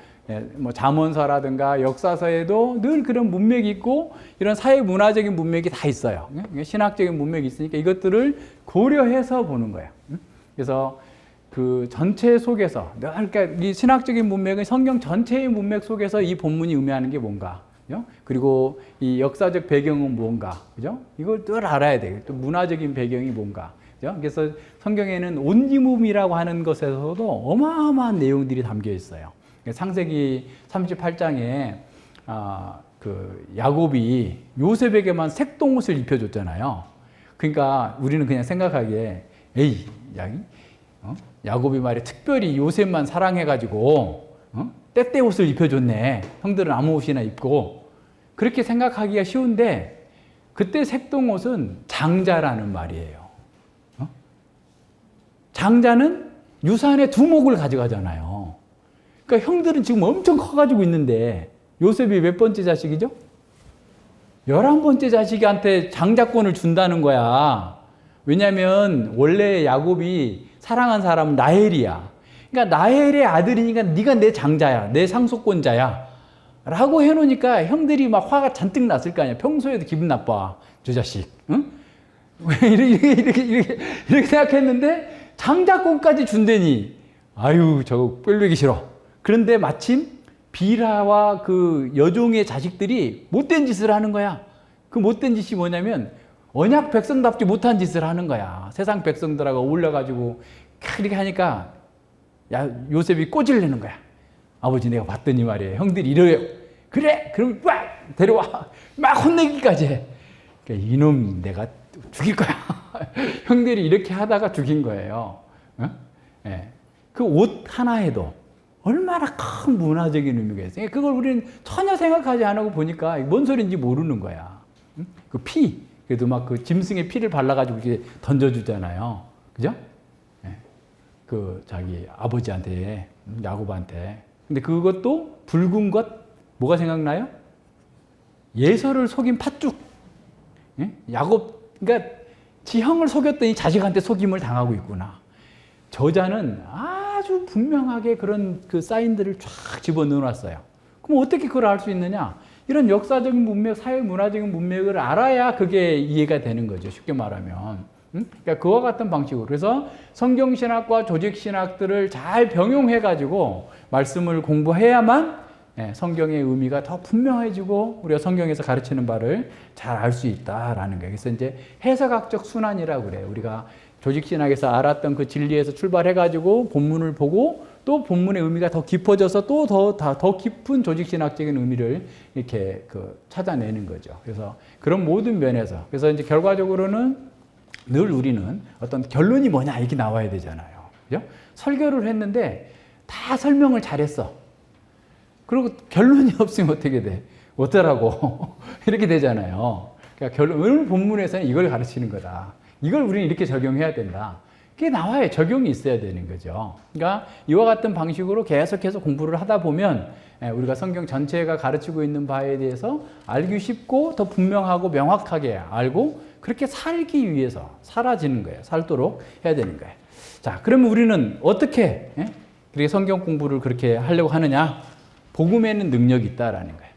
뭐 잠언서라든가 역사서에도 늘 그런 문맥이 있고 이런 사회 문화적인 문맥이 다 있어요. 신학적인 문맥이 있으니까 이것들을 고려해서 보는 거예요. 그래서 그 전체 속에서 그러니까 이 신학적인 문맥은 성경 전체의 문맥 속에서 이 본문이 의미하는 게 뭔가, 그죠? 그리고 이 역사적 배경은 뭔가, 그죠? 이걸 늘 알아야 돼요. 또 문화적인 배경이 뭔가, 그죠? 그래서 성경에는 온지문이라고 하는 것에서도 어마어마한 내용들이 담겨 있어요. 창세기 38장에 그 야곱이 요셉에게만 색동옷을 입혀줬잖아요. 그러니까 우리는 그냥 생각하기에 에이, 야곱이 말이야 특별히 요셉만 사랑해가지고 때때 옷을 입혀줬네. 형들은 아무 옷이나 입고. 그렇게 생각하기가 쉬운데 그때 색동옷은 장자라는 말이에요. 장자는 유산의 두목을 가져가잖아요. 그러니까 형들은 지금 엄청 커가지고 있는데 요셉이 몇 번째 자식이죠? 11번째 자식한테 장자권을 준다는 거야. 왜냐하면 원래 야곱이 사랑한 사람은 라헬이야. 그러니까 라헬의 아들이니까 네가 내 장자야. 내 상속권자야. 라고 해놓으니까 형들이 막 화가 잔뜩 났을 거 아니야. 평소에도 기분 나빠. 저 자식. 응? 왜 이렇게 생각했는데 장자권까지 준다니. 아유, 저거 꼴보기 싫어. 그런데 마침 비라와 그 여종의 자식들이 못된 짓을 하는 거야. 그 못된 짓이 뭐냐면 언약 백성답지 못한 짓을 하는 거야. 세상 백성들하고 올려가지고 이렇게 하니까 요셉이 꼬질내는 거야. 아버지 내가 봤더니 말이에요. 형들이 이래요. 그래? 그럼 막 데려와. 막 혼내기까지 해. 그러니까 이놈 내가 죽일 거야. 형들이 이렇게 하다가 죽인 거예요. 네. 그 옷 하나에도 얼마나 큰 문화적인 의미가 있어요. 그걸 우리는 전혀 생각하지 않고 보니까 뭔 소리인지 모르는 거야. 그 피, 그래도 막 그 짐승의 피를 발라가지고 이렇게 던져주잖아요. 그죠? 네. 그 자기 아버지한테, 야곱한테. 근데 그것도 붉은 것, 뭐가 생각나요? 예서를 속인 팥죽. 네? 야곱, 그러니까 지 형을 속였더니 자식한테 속임을 당하고 있구나. 저자는 아주 분명하게 그런 그 사인들을 쫙 집어넣어 놨어요. 그럼 어떻게 그걸 알 수 있느냐? 이런 역사적인 문맥, 사회 문화적인 문맥을 알아야 그게 이해가 되는 거죠. 쉽게 말하면. 그러니까 그와 같은 방식으로. 그래서 성경신학과 조직신학들을 잘 병용해가지고 말씀을 공부해야만 성경의 의미가 더 분명해지고 우리가 성경에서 가르치는 바를 잘 알 수 있다라는 거예요. 그래서 이제 해석학적 순환이라고 그래요. 우리가 조직신학에서 알았던 그 진리에서 출발해가지고 본문을 보고 또 본문의 의미가 더 깊어져서 또 더 깊은 조직신학적인 의미를 이렇게 찾아내는 거죠. 그래서 그런 모든 면에서. 그래서 이제 결과적으로는 늘 우리는 어떤 결론이 뭐냐 이렇게 나와야 되잖아요. 그죠? 설교를 했는데 다 설명을 잘했어. 그리고 결론이 없으면 어떻게 돼? 어쩌라고? 이렇게 되잖아요. 그러니까 오늘 본문에서는 이걸 가르치는 거다. 이걸 우리는 이렇게 적용해야 된다. 그게 나와야 적용이 있어야 되는 거죠. 그러니까 이와 같은 방식으로 계속해서 공부를 하다 보면 우리가 성경 전체가 가르치고 있는 바에 대해서 알기 쉽고 더 분명하고 명확하게 알고 그렇게 살기 위해서 사라지는 거예요. 살도록 해야 되는 거예요. 자, 그러면 우리는 어떻게 그렇게 성경 공부를 그렇게 하려고 하느냐? 복음에는 능력이 있다라는 거예요.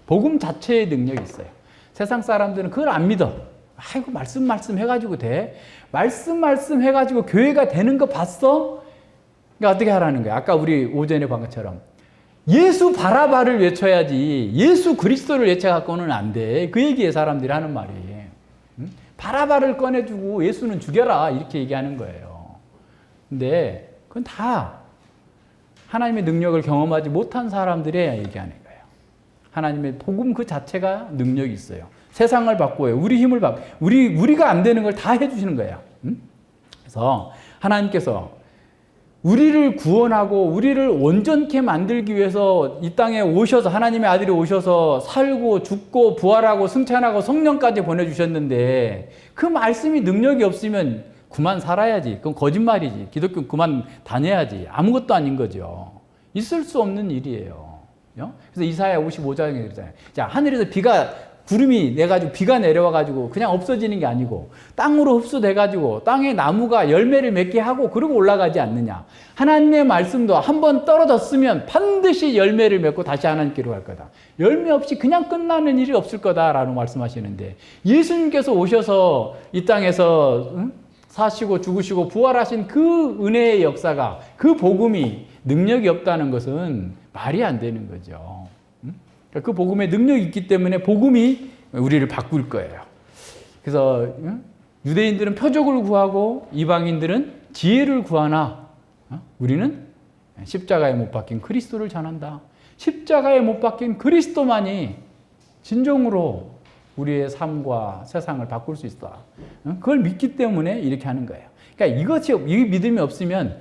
복음 자체에 능력이 있어요. 세상 사람들은 그걸 안 믿어. 아이고 말씀 해가지고 돼. 말씀 해가지고 교회가 되는 거 봤어? 그러니까 어떻게 하라는 거야? 아까 우리 오전에 본 것처럼 예수 바라바를 외쳐야지 예수 그리스도를 외쳐갖고는 안 돼. 그 얘기에 사람들이 하는 말이. 바라바를 꺼내주고 예수는 죽여라 이렇게 얘기하는 거예요. 근데 그건 다 하나님의 능력을 경험하지 못한 사람들이 얘기하는 거예요. 하나님의 복음 그 자체가 능력이 있어요. 세상을 바꾸어요. 우리 힘을 바꿔. 우리가 안 되는 걸 다 해주시는 거예요. 그래서 하나님께서 우리를 구원하고 우리를 온전케 만들기 위해서 이 땅에 오셔서 하나님의 아들이 오셔서 살고 죽고 부활하고 승천하고 성령까지 보내주셨는데 그 말씀이 능력이 없으면 그만 살아야지. 그건 거짓말이지. 기독교 그만 다녀야지. 아무것도 아닌 거죠. 있을 수 없는 일이에요. 그래서 이사야 55장에 그러잖아요. 자, 하늘에서 구름이 내가지고 비가 내려와가지고 그냥 없어지는 게 아니고 땅으로 흡수돼가지고 땅에 나무가 열매를 맺게 하고 그러고 올라가지 않느냐. 하나님의 말씀도 한번 떨어졌으면 반드시 열매를 맺고 다시 하나님께로 갈 거다. 열매 없이 그냥 끝나는 일이 없을 거다라고 말씀하시는데 예수님께서 오셔서 이 땅에서 사시고 죽으시고 부활하신 그 은혜의 역사가 그 복음이 능력이 없다는 것은 말이 안 되는 거죠. 그 복음에 능력이 있기 때문에 복음이 우리를 바꿀 거예요. 그래서 유대인들은 표적을 구하고 이방인들은 지혜를 구하나 우리는 십자가에 못 박힌 그리스도를 전한다. 십자가에 못 박힌 그리스도만이 진정으로 우리의 삶과 세상을 바꿀 수 있다. 그걸 믿기 때문에 이렇게 하는 거예요. 그러니까 이 믿음이 없으면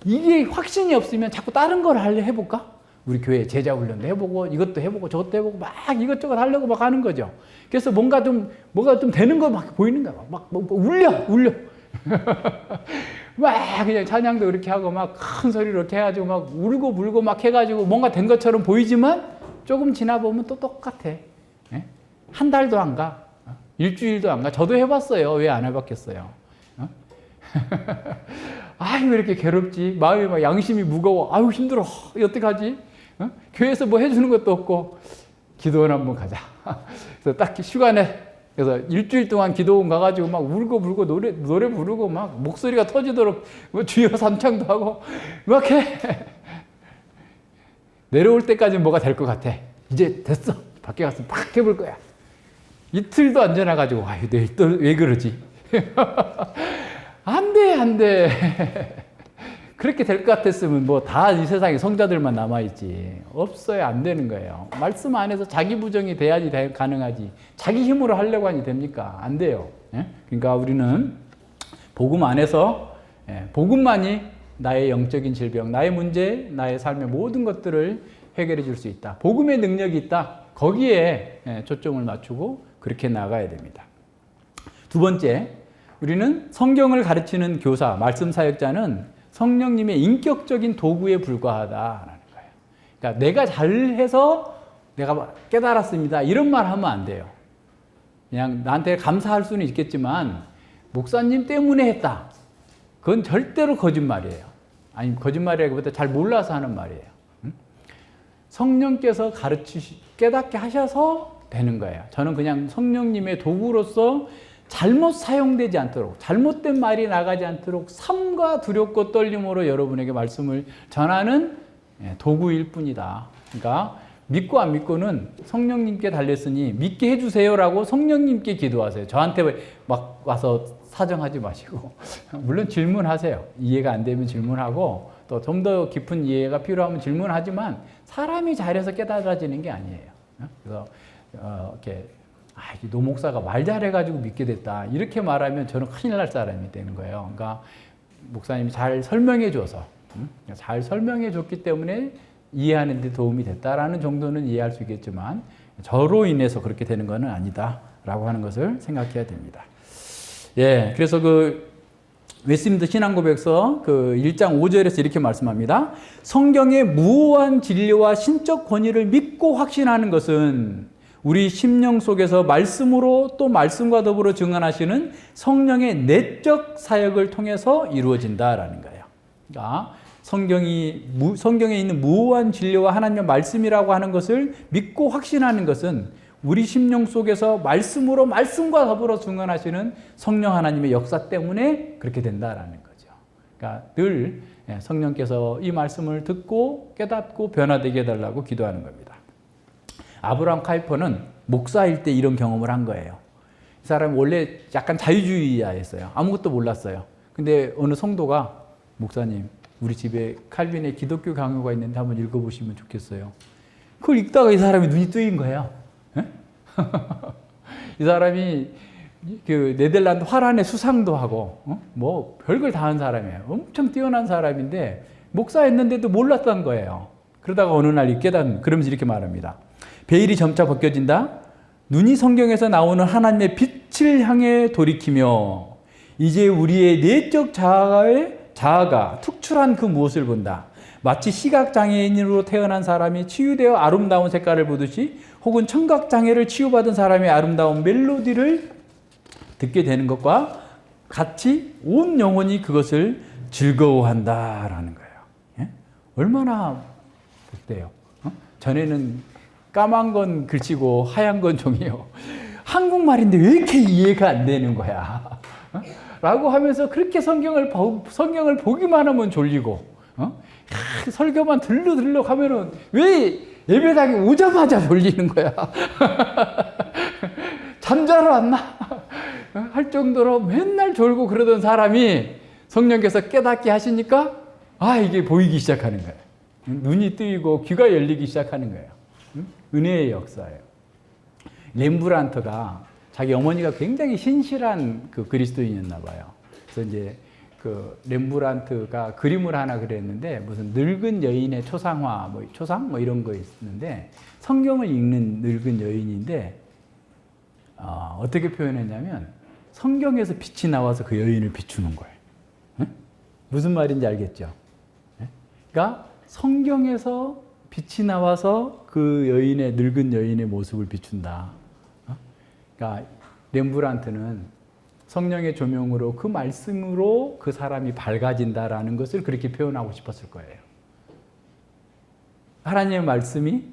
이게 확신이 없으면 자꾸 다른 걸 해볼까? 우리 교회 제자 훈련도 해보고 이것도 해보고 저것도 해보고 막 이것저것 하려고 막 하는 거죠. 그래서 뭐가 좀 되는 거 막 보이는 거야. 막 울려. 막 그냥 찬양도 이렇게 하고 막 큰 소리로 이렇게 해가지고 막 울고 불고 막 해가지고 뭔가 된 것처럼 보이지만 조금 지나 보면 또 똑같아. 한 달도 안 가. 일주일도 안 가. 저도 해봤어요. 왜 안 해봤겠어요? 아유, 왜 이렇게 괴롭지? 마음이 막 양심이 무거워. 아유, 힘들어. 어떡하지? 교회에서 뭐 해주는 것도 없고, 기도원 한번 가자. 그래서 딱 휴가내. 그래서 일주일 동안 기도원 가가지고 막 울고 불고 노래 부르고 막 목소리가 터지도록 뭐 주여 삼창도 하고 막 해. 내려올 때까지는 뭐가 될 것 같아. 이제 됐어. 밖에 가서 막 해볼 거야. 이틀도 안 지나가지고, 아유, 내일 또 왜 그러지? 안 돼. 그렇게 될 것 같았으면 뭐 다 이 세상에 성자들만 남아있지. 없어야 안 되는 거예요. 말씀 안에서 자기 부정이 돼야지 가능하지. 자기 힘으로 하려고 하니 됩니까? 안 돼요. 그러니까 우리는 복음 안에서 복음만이 나의 영적인 질병, 나의 문제, 나의 삶의 모든 것들을 해결해 줄 수 있다. 복음의 능력이 있다. 거기에 초점을 맞추고 그렇게 나가야 됩니다. 두 번째, 우리는 성경을 가르치는 교사, 말씀 사역자는 성령님의 인격적인 도구에 불과하다라는 거예요. 그러니까 내가 잘해서 내가 깨달았습니다. 이런 말 하면 안 돼요. 그냥 나한테 감사할 수는 있겠지만 목사님 때문에 했다. 그건 절대로 거짓말이에요. 아니, 거짓말이라기보다 잘 몰라서 하는 말이에요. 성령께서 깨닫게 하셔서 되는 거예요. 저는 그냥 성령님의 도구로서 잘못 사용되지 않도록, 잘못된 말이 나가지 않도록 삼가 두렵고 떨림으로 여러분에게 말씀을 전하는 도구일 뿐이다. 그러니까 믿고 안 믿고는 성령님께 달렸으니 믿게 해주세요라고 성령님께 기도하세요. 저한테 막 와서 사정하지 마시고 물론 질문하세요. 이해가 안 되면 질문하고 또 좀 더 깊은 이해가 필요하면 질문하지만 사람이 잘해서 깨달아지는 게 아니에요. 그래서 이렇게 노 목사가 말 잘해가지고 믿게 됐다 이렇게 말하면 저는 큰일 날 사람이 되는 거예요. 그러니까 목사님이 잘 설명해줘서 잘 설명해줬기 때문에 이해하는 데 도움이 됐다라는 정도는 이해할 수 있겠지만 저로 인해서 그렇게 되는 것은 아니다라고 하는 것을 생각해야 됩니다. 예, 그래서 그 웨스민스터 신앙고백서 그 1장 5절에서 이렇게 말씀합니다. 성경의 무오한 진리와 신적 권위를 믿고 확신하는 것은 우리 심령 속에서 말씀으로 또 말씀과 더불어 증언하시는 성령의 내적 사역을 통해서 이루어진다라는 거예요. 그러니까 성경에 있는 무오한 진리와 하나님의 말씀이라고 하는 것을 믿고 확신하는 것은 우리 심령 속에서 말씀으로 말씀과 더불어 증언하시는 성령 하나님의 역사 때문에 그렇게 된다라는 거죠. 그러니까 늘 성령께서 이 말씀을 듣고 깨닫고 변화되게 해달라고 기도하는 겁니다. 아브라함 카이퍼는 목사일 때 이런 경험을 한 거예요. 이 사람이 원래 약간 자유주의자였어요. 아무것도 몰랐어요. 근데 어느 성도가 목사님, 우리 집에 칼빈의 기독교 강요가 있는데 한번 읽어보시면 좋겠어요. 그걸 읽다가 이 사람이 눈이 뜨인 거예요. 이 사람이 그 네덜란드 화란의 수상도 하고 뭐 별걸 다 한 사람이에요. 엄청 뛰어난 사람인데 목사였는데도 몰랐던 거예요. 그러다가 어느 날 그러면서 이렇게 말합니다. 베일이 점차 벗겨진다. 눈이 성경에서 나오는 하나님의 빛을 향해 돌이키며 이제 우리의 내적 자아가 특출한 그 무엇을 본다. 마치 시각장애인으로 태어난 사람이 치유되어 아름다운 색깔을 보듯이 혹은 청각장애를 치유받은 사람의 아름다운 멜로디를 듣게 되는 것과 같이 온 영혼이 그것을 즐거워한다라는 거예요. 예? 얼마나 복돼요. 전에는 까만 건 글씨고 하얀 건 종이요. 한국말인데 왜 이렇게 이해가 안 되는 거야? 라고 하면서 그렇게 성경을 보기만 하면 졸리고 설교만 들르 하면은 왜 예배당에 오자마자 졸리는 거야? 잠자러 왔나? 할 정도로 맨날 졸고 그러던 사람이 성령께서 깨닫게 하시니까 이게 보이기 시작하는 거예요. 눈이 뜨이고 귀가 열리기 시작하는 거예요. 은혜의 역사예요. 렘브란트가 자기 어머니가 굉장히 신실한 그 그리스도인이었나 봐요. 그래서 이제 그 렘브란트가 그림을 하나 그렸는데 무슨 늙은 여인의 초상 이런 거 있는데 성경을 읽는 늙은 여인인데 어떻게 표현했냐면 성경에서 빛이 나와서 그 여인을 비추는 거예요. 응? 무슨 말인지 알겠죠? 그러니까 성경에서 빛이 나와서 그 늙은 여인의 모습을 비춘다. 그러니까 렘브란트는 성령의 조명으로 그 말씀으로 그 사람이 밝아진다라는 것을 그렇게 표현하고 싶었을 거예요. 하나님의 말씀이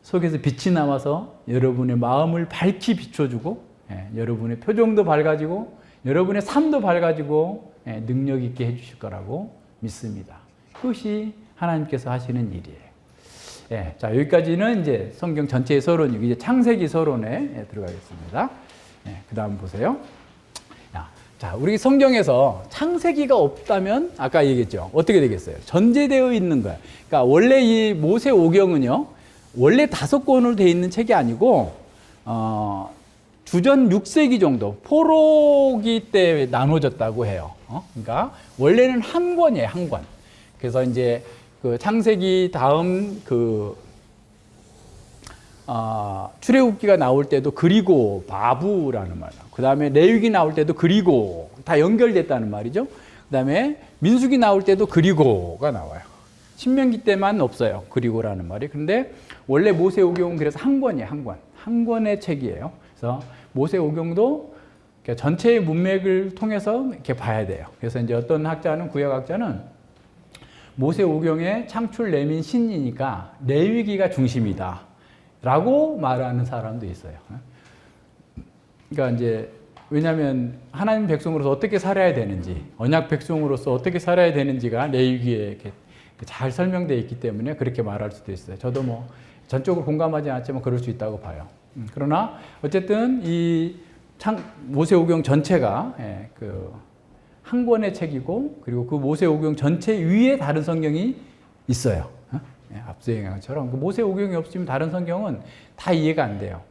속에서 빛이 나와서 여러분의 마음을 밝히 비춰주고 여러분의 표정도 밝아지고 여러분의 삶도 밝아지고 능력 있게 해주실 거라고 믿습니다. 그것이 하나님께서 하시는 일이에요. 자, 여기까지는 이제 성경 전체의 서론이고 이제 창세기 서론에 들어가겠습니다. 그 다음 보세요. 자, 우리 성경에서 창세기가 없다면 아까 얘기했죠. 어떻게 되겠어요? 전제되어 있는 거야. 그러니까 원래 이 모세 오경은요, 원래 5권으로 되어 있는 책이 아니고 주전 6세기 정도 포로기 때 나눠졌다고 해요. 그러니까 원래는 한 권이에요, 한 권. 그래서 이제 그 창세기 다음 출애굽기가 나올 때도 그리고 바부라는 말. 그 다음에 레위기 나올 때도 그리고 다 연결됐다는 말이죠. 그 다음에 민수기 나올 때도 그리고가 나와요. 신명기 때만 없어요. 그리고라는 말이. 그런데 원래 모세오경은 그래서 한 권이에요. 한 권. 한 권의 책이에요. 그래서 모세오경도 전체의 문맥을 통해서 이렇게 봐야 돼요. 그래서 이제 어떤 학자는 구약학자는 모세오경의 창출 레민 신이니까 레위기가 중심이다. 라고 말하는 사람도 있어요. 그러니까 이제 왜냐하면 하나님 백성으로서 어떻게 살아야 되는지, 언약 백성으로서 어떻게 살아야 되는지가 레위기에 이렇게 잘 설명되어 있기 때문에 그렇게 말할 수도 있어요. 저도 뭐 전적으로 공감하지 않지만 그럴 수 있다고 봐요. 그러나 어쨌든 이 모세오경 전체가 한 권의 책이고 그리고 그 모세오경 전체 위에 다른 성경이 있어요. 앞서 얘기한 것처럼 모세오경이 없으면 다른 성경은 다 이해가 안 돼요.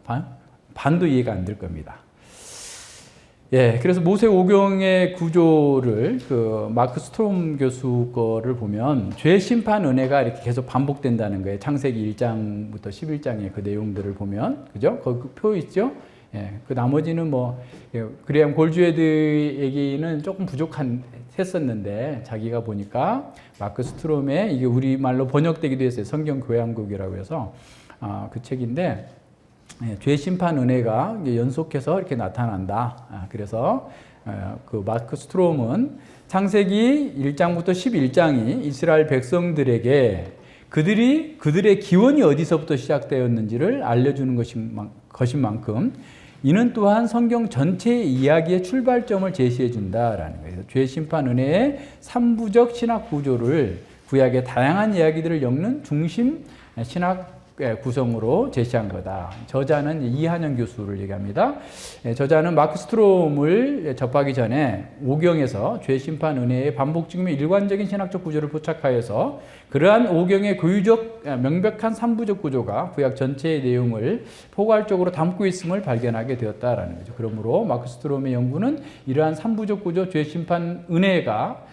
반도 이해가 안 될 겁니다. 그래서 모세오경의 구조를 그 마크 스트롬 교수 거를 보면 죄 심판 은혜가 이렇게 계속 반복된다는 거예요. 창세기 1장부터 11장의 그 내용들을 보면 그죠? 거기 그 표 있죠? 그 나머지는 뭐 그레이엄 골드웨드에게는 조금 했었는데 자기가 보니까 마크 스트롬의 이게 우리말로 번역되기도 했어요. 성경 교양국이라고 해서 그 책인데 죄 심판 은혜가 연속해서 이렇게 나타난다. 그래서 그 마크 스트롬은 창세기 1장부터 11장이 이스라엘 백성들에게 그들의 기원이 어디서부터 시작되었는지를 알려주는 것인 만큼 이는 또한 성경 전체의 이야기의 출발점을 제시해 준다라는 거예요. 죄 심판 은혜의 3부적 신학 구조를 구약의 다양한 이야기들을 엮는 중심 신학 구성으로 제시한 거다. 저자는 이한영 교수를 얘기합니다. 저자는 마크 스트롬을 접하기 전에 오경에서 죄 심판 은혜의 반복적이며 일관적인 신학적 구조를 포착하여서 그러한 오경의 고유적 명백한 3부적 구조가 구약 전체의 내용을 포괄적으로 담고 있음을 발견하게 되었다라는 거죠. 그러므로 마크 스트롬의 연구는 이러한 3부적 구조 죄 심판 은혜가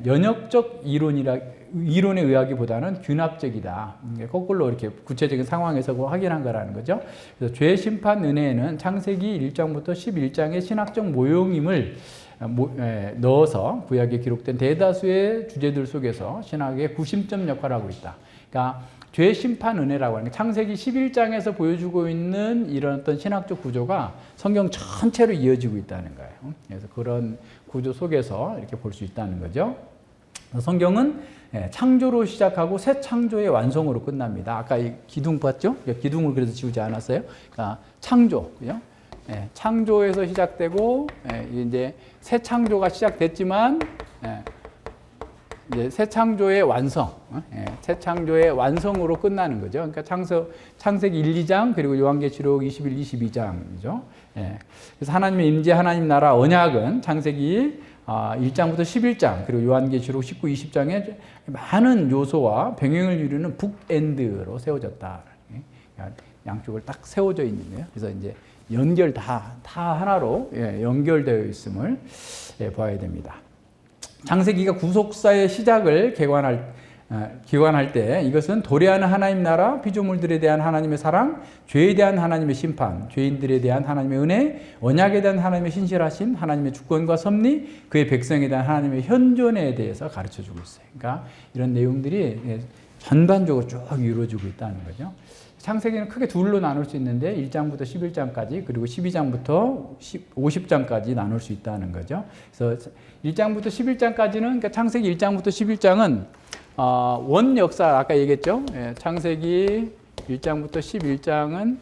연역적 이론에 의하기보다는 균합적이다. 거꾸로 이렇게 구체적인 상황에서 확인한 거라는 거죠. 그래서 죄 심판 은혜에는 창세기 1장부터 11장의 신학적 모형임을 넣어서 구약에 기록된 대다수의 주제들 속에서 신학의 구심점 역할을 하고 있다. 그러니까 죄 심판 은혜라고 하는 게 창세기 11장에서 보여주고 있는 이런 어떤 신학적 구조가 성경 전체로 이어지고 있다는 거예요. 그래서 그런 구조 속에서 이렇게 볼 수 있다는 거죠. 성경은 창조로 시작하고 새 창조의 완성으로 끝납니다. 아까 이 기둥 봤죠? 기둥을 그래서 지우지 않았어요. 그러니까 창조, 그죠? 창조에서 시작되고 이제 새 창조가 시작됐지만 이제 새 창조의 완성, 새 창조의 완성으로 끝나는 거죠. 그러니까 창세기 1, 2장 그리고 요한계시록 21, 22장이죠. 그래서 하나님의 임재, 하나님 나라 언약은 창세기 1장부터 11장 그리고 요한계시록 19, 20장에 많은 요소와 병행을 이루는 북엔드로 세워졌다. 양쪽을 딱 세워져 있는 거예요. 그래서 이제 연결 다 하나로 연결되어 있음을 봐야 됩니다. 창세기가 구속사의 시작을 기관할 때 이것은 도래하는 하나님 나라, 피조물들에 대한 하나님의 사랑, 죄에 대한 하나님의 심판, 죄인들에 대한 하나님의 은혜, 언약에 대한 하나님의 신실하심, 하나님의 주권과 섭리, 그의 백성에 대한 하나님의 현존에 대해서 가르쳐주고 있어요. 그러니까 이런 내용들이 전반적으로 쭉 이루어지고 있다는 거죠. 창세기는 크게 둘로 나눌 수 있는데 1장부터 11장까지 그리고 12장부터 50장까지 나눌 수 있다는 거죠. 그래서 1장부터 11장까지는 그러니까 창세기 1장부터 11장은 원 역사 아까 얘기했죠. 창세기 1장부터 11장은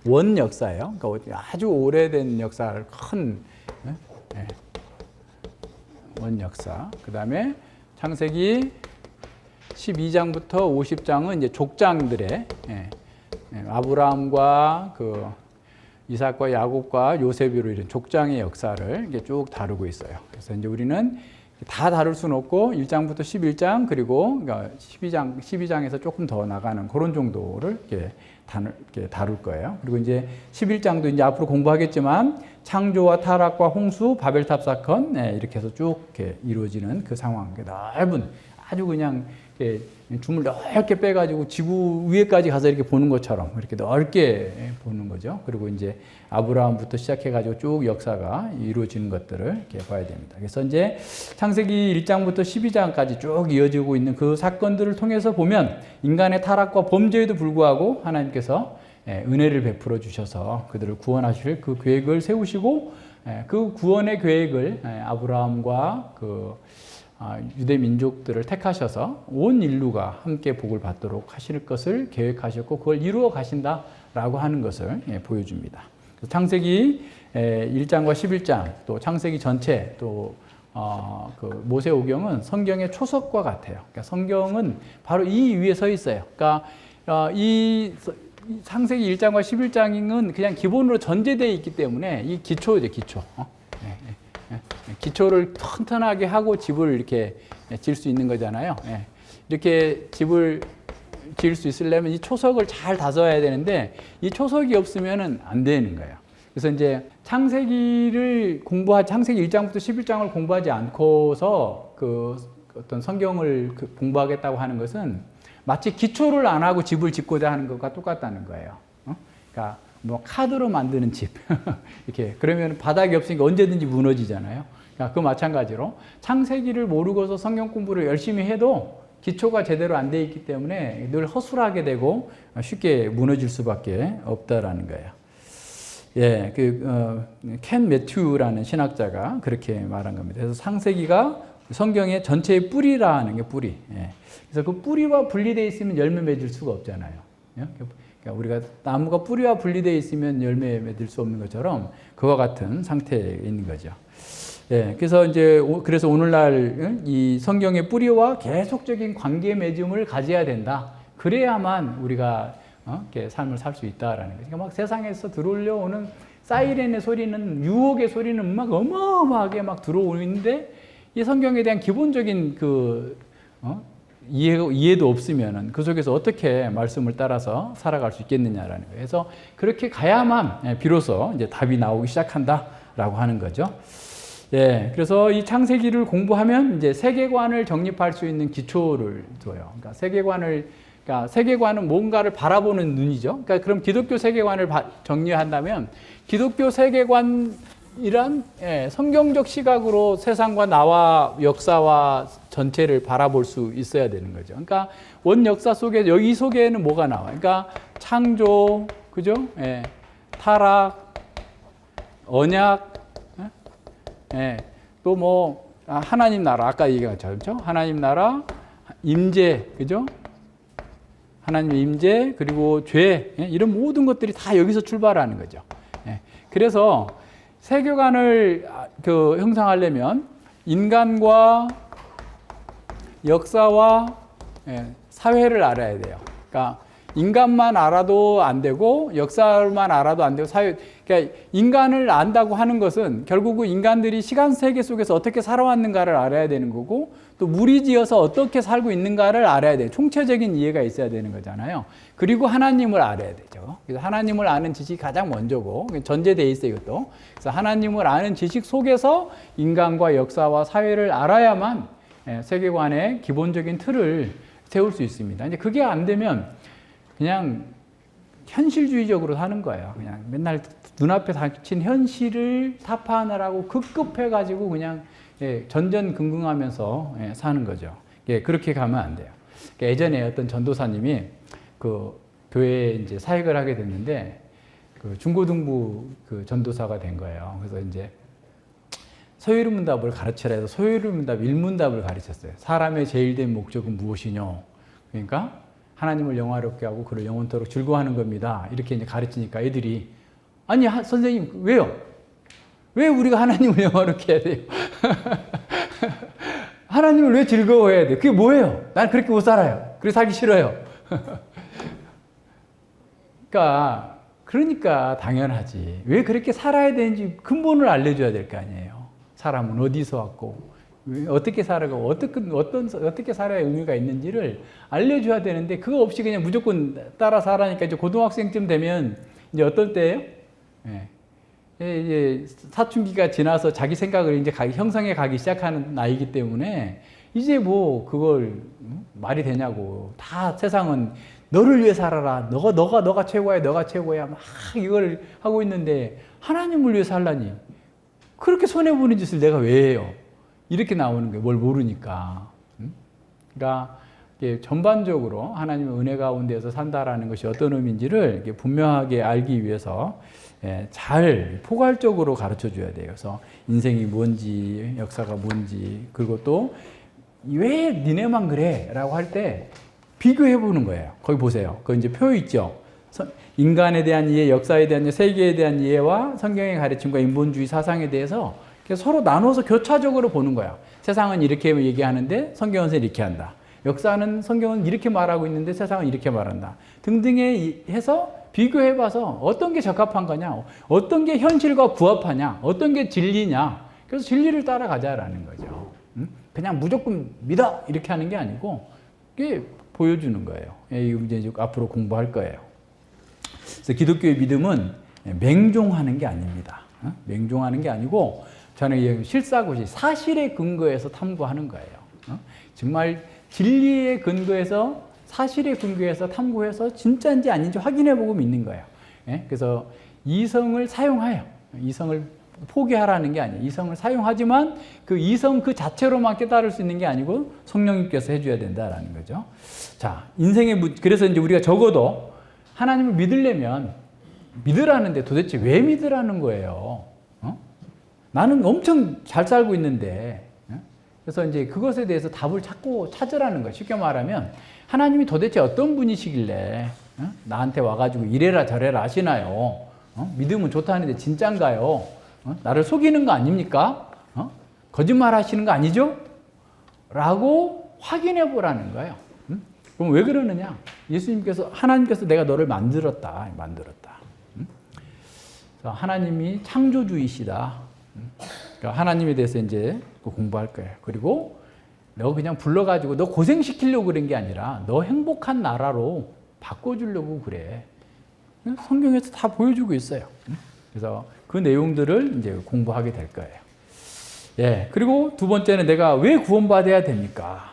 원 역사예요. 그러니까 아주 오래된 역사를 큰 원 역사. 그 다음에 창세기 12장부터 50장은 이제 족장들의 아브라함과 그 이삭과 야곱과 요셉으로 이런 족장의 역사를 이게 쭉 다루고 있어요. 그래서 이제 우리는 다 다룰 수는 없고 1장부터 11장 그리고 12장에서 조금 더 나가는 그런 정도를 이렇게 다룰 거예요. 그리고 이제 11장도 이제 앞으로 공부하겠지만 창조와 타락과 홍수, 바벨탑 사건 이렇게 해서 쭉 이렇게 이루어지는 그 상황, 넓은 아주 그냥 줌을 넓게 빼가지고 지구 위에까지 가서 이렇게 보는 것처럼 이렇게 넓게 보는 거죠. 그리고 이제 아브라함부터 시작해가지고 쭉 역사가 이루어지는 것들을 이렇게 봐야 됩니다. 그래서 이제 창세기 1장부터 12장까지 쭉 이어지고 있는 그 사건들을 통해서 보면 인간의 타락과 범죄에도 불구하고 하나님께서 은혜를 베풀어 주셔서 그들을 구원하실 그 계획을 세우시고 그 구원의 계획을 아브라함과 그 유대 민족들을 택하셔서 온 인류가 함께 복을 받도록 하실 것을 계획하셨고 그걸 이루어 가신다라고 하는 것을 보여줍니다. 창세기 1장과 11장 또 창세기 전체 또 그 모세오경은 성경의 초석과 같아요. 그러니까 성경은 바로 이 위에 서 있어요. 그러니까 이 창세기 1장과 11장은 그냥 기본으로 전제되어 있기 때문에 이 기초죠, 기초. 기초를 튼튼하게 하고 집을 이렇게 지을 수 있는 거잖아요. 이렇게 집을 지을 수 있으려면 이 초석을 잘 다져야 되는데 이 초석이 없으면 안 되는 거예요. 그래서 이제 창세기 1장부터 11장을 공부하지 않고서 그 어떤 성경을 공부하겠다고 하는 것은 마치 기초를 안 하고 집을 짓고자 하는 것과 똑같다는 거예요. 그러니까 뭐 카드로 만드는 집 이렇게 그러면 바닥이 없으니까 언제든지 무너지잖아요. 그러니까 그 마찬가지로 창세기를 모르고서 성경 공부를 열심히 해도 기초가 제대로 안 돼 있기 때문에 늘 허술하게 되고 쉽게 무너질 수밖에 없다라는 거예요. 예, 켄 매튜라는 신학자가 그렇게 말한 겁니다. 그래서 창세기가 성경의 전체의 뿌리라는 게 뿌리. 예. 그래서 그 뿌리와 분리되어 있으면 열매 맺을 수가 없잖아요. 예? 그러니까 우리가 나무가 뿌리와 분리되어 있으면 열매 맺을 수 없는 것처럼 그와 같은 상태에 있는 거죠. 예, 그래서 그래서 오늘날 이 성경의 뿌리와 계속적인 관계 맺음을 가져야 된다. 그래야만 우리가 이렇게 삶을 살 수 있다라는 거죠. 그러니까 막 세상에서 들어오는 사이렌의 소리는, 유혹의 소리는 막 어마어마하게 막 들어오는데 이 성경에 대한 기본적인 이해도 없으면은 그 속에서 어떻게 말씀을 따라서 살아갈 수 있겠느냐라는 거예요. 그래서 그렇게 가야만 비로소 이제 답이 나오기 시작한다라고 하는 거죠. 예, 그래서 이 창세기를 공부하면 이제 세계관을 정립할 수 있는 기초를 줘요. 그러니까 세계관은 뭔가를 바라보는 눈이죠. 그러니까 그럼 기독교 세계관을 정리한다면 기독교 세계관이란 성경적 시각으로 세상과 나와 역사와 전체를 바라볼 수 있어야 되는 거죠. 그러니까 원 역사 속에 여기 속에는 뭐가 나와? 그러니까 창조, 그죠? 예, 타락, 언약, 또 뭐 하나님 나라 아까 얘기했죠, 그렇죠? 하나님 나라, 임재, 그죠? 하나님의 임재 그리고 죄 이런 모든 것들이 다 여기서 출발하는 거죠. 그래서 세계관을 형성하려면 인간과 역사와 사회를 알아야 돼요. 그러니까 인간만 알아도 안 되고 역사만 알아도 안 되고 그러니까 인간을 안다고 하는 것은 결국은 인간들이 시간 세계 속에서 어떻게 살아왔는가를 알아야 되는 거고 또 무리지어서 어떻게 살고 있는가를 알아야 돼요. 총체적인 이해가 있어야 되는 거잖아요. 그리고 하나님을 알아야 되죠. 그래서 하나님을 아는 지식이 가장 먼저고 전제되어 있어요, 이것도. 그래서 하나님을 아는 지식 속에서 인간과 역사와 사회를 알아야만 세계관의 기본적인 틀을 세울 수 있습니다. 이제 그게 안 되면 그냥 현실주의적으로 사는 거예요. 그냥 맨날 눈앞에 닥친 현실을 타파하느라고 급급해가지고 그냥 전전긍긍하면서 사는 거죠. 그렇게 가면 안 돼요. 예전에 어떤 전도사님이 그 교회에 이제 사역을 하게 됐는데 그 중고등부 그 전도사가 된 거예요. 그래서 이제 서유리문답을 가르치라 해서 서유리문답 1문답을 가르쳤어요. 사람의 제일 된 목적은 무엇이뇨? 그러니까 하나님을 영화롭게 하고 그를 영원토록 즐거워하는 겁니다. 이렇게 이제 가르치니까 애들이 아니 선생님 왜요? 왜 우리가 하나님을 영화롭게 해야 돼요? 하나님을 왜 즐거워해야 돼요? 그게 뭐예요? 난 그렇게 못 살아요. 그래서 살기 싫어요. 그러니까 당연하지. 왜 그렇게 살아야 되는지 근본을 알려줘야 될 거 아니에요. 사람은 어디서 왔고 어떻게 살아가고 어떻게 살아야 의미가 있는지를 알려줘야 되는데 그거 없이 그냥 무조건 따라 살아니까 이제 고등학생쯤 되면 이제 어떨 때예요? 이제 사춘기가 지나서 자기 생각을 이제 형성해 가기 시작하는 나이기 때문에 이제 뭐 그걸 말이 되냐고. 다 세상은 너를 위해 살아라. 너가 최고야. 너가 최고야. 막 이걸 하고 있는데 하나님을 위해 살라니. 그렇게 손해보는 짓을 내가 왜 해요? 이렇게 나오는 거예요. 뭘 모르니까. 그러니까 전반적으로 하나님의 은혜 가운데서 산다라는 것이 어떤 의미인지를 분명하게 알기 위해서 잘 포괄적으로 가르쳐 줘야 돼요. 그래서 인생이 뭔지, 역사가 뭔지, 그리고 또 왜 니네만 그래? 라고 할 때 비교해 보는 거예요. 거기 보세요. 거기 이제 표 있죠. 인간에 대한 이해, 역사에 대한 이해, 세계에 대한 이해와 성경의 가르침과 인본주의 사상에 대해서 서로 나눠서 교차적으로 보는 거야. 세상은 이렇게 얘기하는데 성경은 이렇게 한다. 역사는 성경은 이렇게 말하고 있는데 세상은 이렇게 말한다. 등등에 해서 비교해봐서 어떤 게 적합한 거냐, 어떤 게 현실과 부합하냐, 어떤 게 진리냐. 그래서 진리를 따라가자라는 거죠. 그냥 무조건 믿어 이렇게 하는 게 아니고 그게 보여주는 거예요. 이제 앞으로 공부할 거예요. 그래서 기독교의 믿음은 맹종하는 게 아닙니다. 맹종하는 게 아니고 저는 실사고시, 사실에 근거해서 탐구하는 거예요. 정말 진리에 근거해서 사실에 근거해서 탐구해서 진짜인지 아닌지 확인해보고 믿는 거예요. 예? 그래서 이성을 사용해요. 이성을 포기하라는 게 아니에요. 이성을 사용하지만 그 이성 그 자체로만 깨달을 수 있는 게 아니고 성령님께서 해줘야 된다라는 거죠. 자, 그래서 이제 우리가 적어도 하나님을 믿으려면 믿으라는데 도대체 왜 믿으라는 거예요? 나는 엄청 잘 살고 있는데. 그래서 이제 그것에 대해서 답을 찾으라는 거예요. 쉽게 말하면 하나님이 도대체 어떤 분이시길래 나한테 와가지고 이래라 저래라 하시나요? 믿으면 좋다는데 진짠가요? 나를 속이는 거 아닙니까? 거짓말 하시는 거 아니죠? 라고 확인해 보라는 거예요. 그럼 왜 그러느냐? 하나님께서 내가 너를 만들었다. 하나님이 창조주이시다. 그러니까 하나님에 대해서 이제 공부할 거예요. 그리고 너 그냥 불러가지고 너 고생시키려고 그런 게 아니라 너 행복한 나라로 바꿔주려고 그래. 성경에서 다 보여주고 있어요. 그래서 그 내용들을 이제 공부하게 될 거예요. 예. 그리고 두 번째는 내가 왜 구원받아야 됩니까?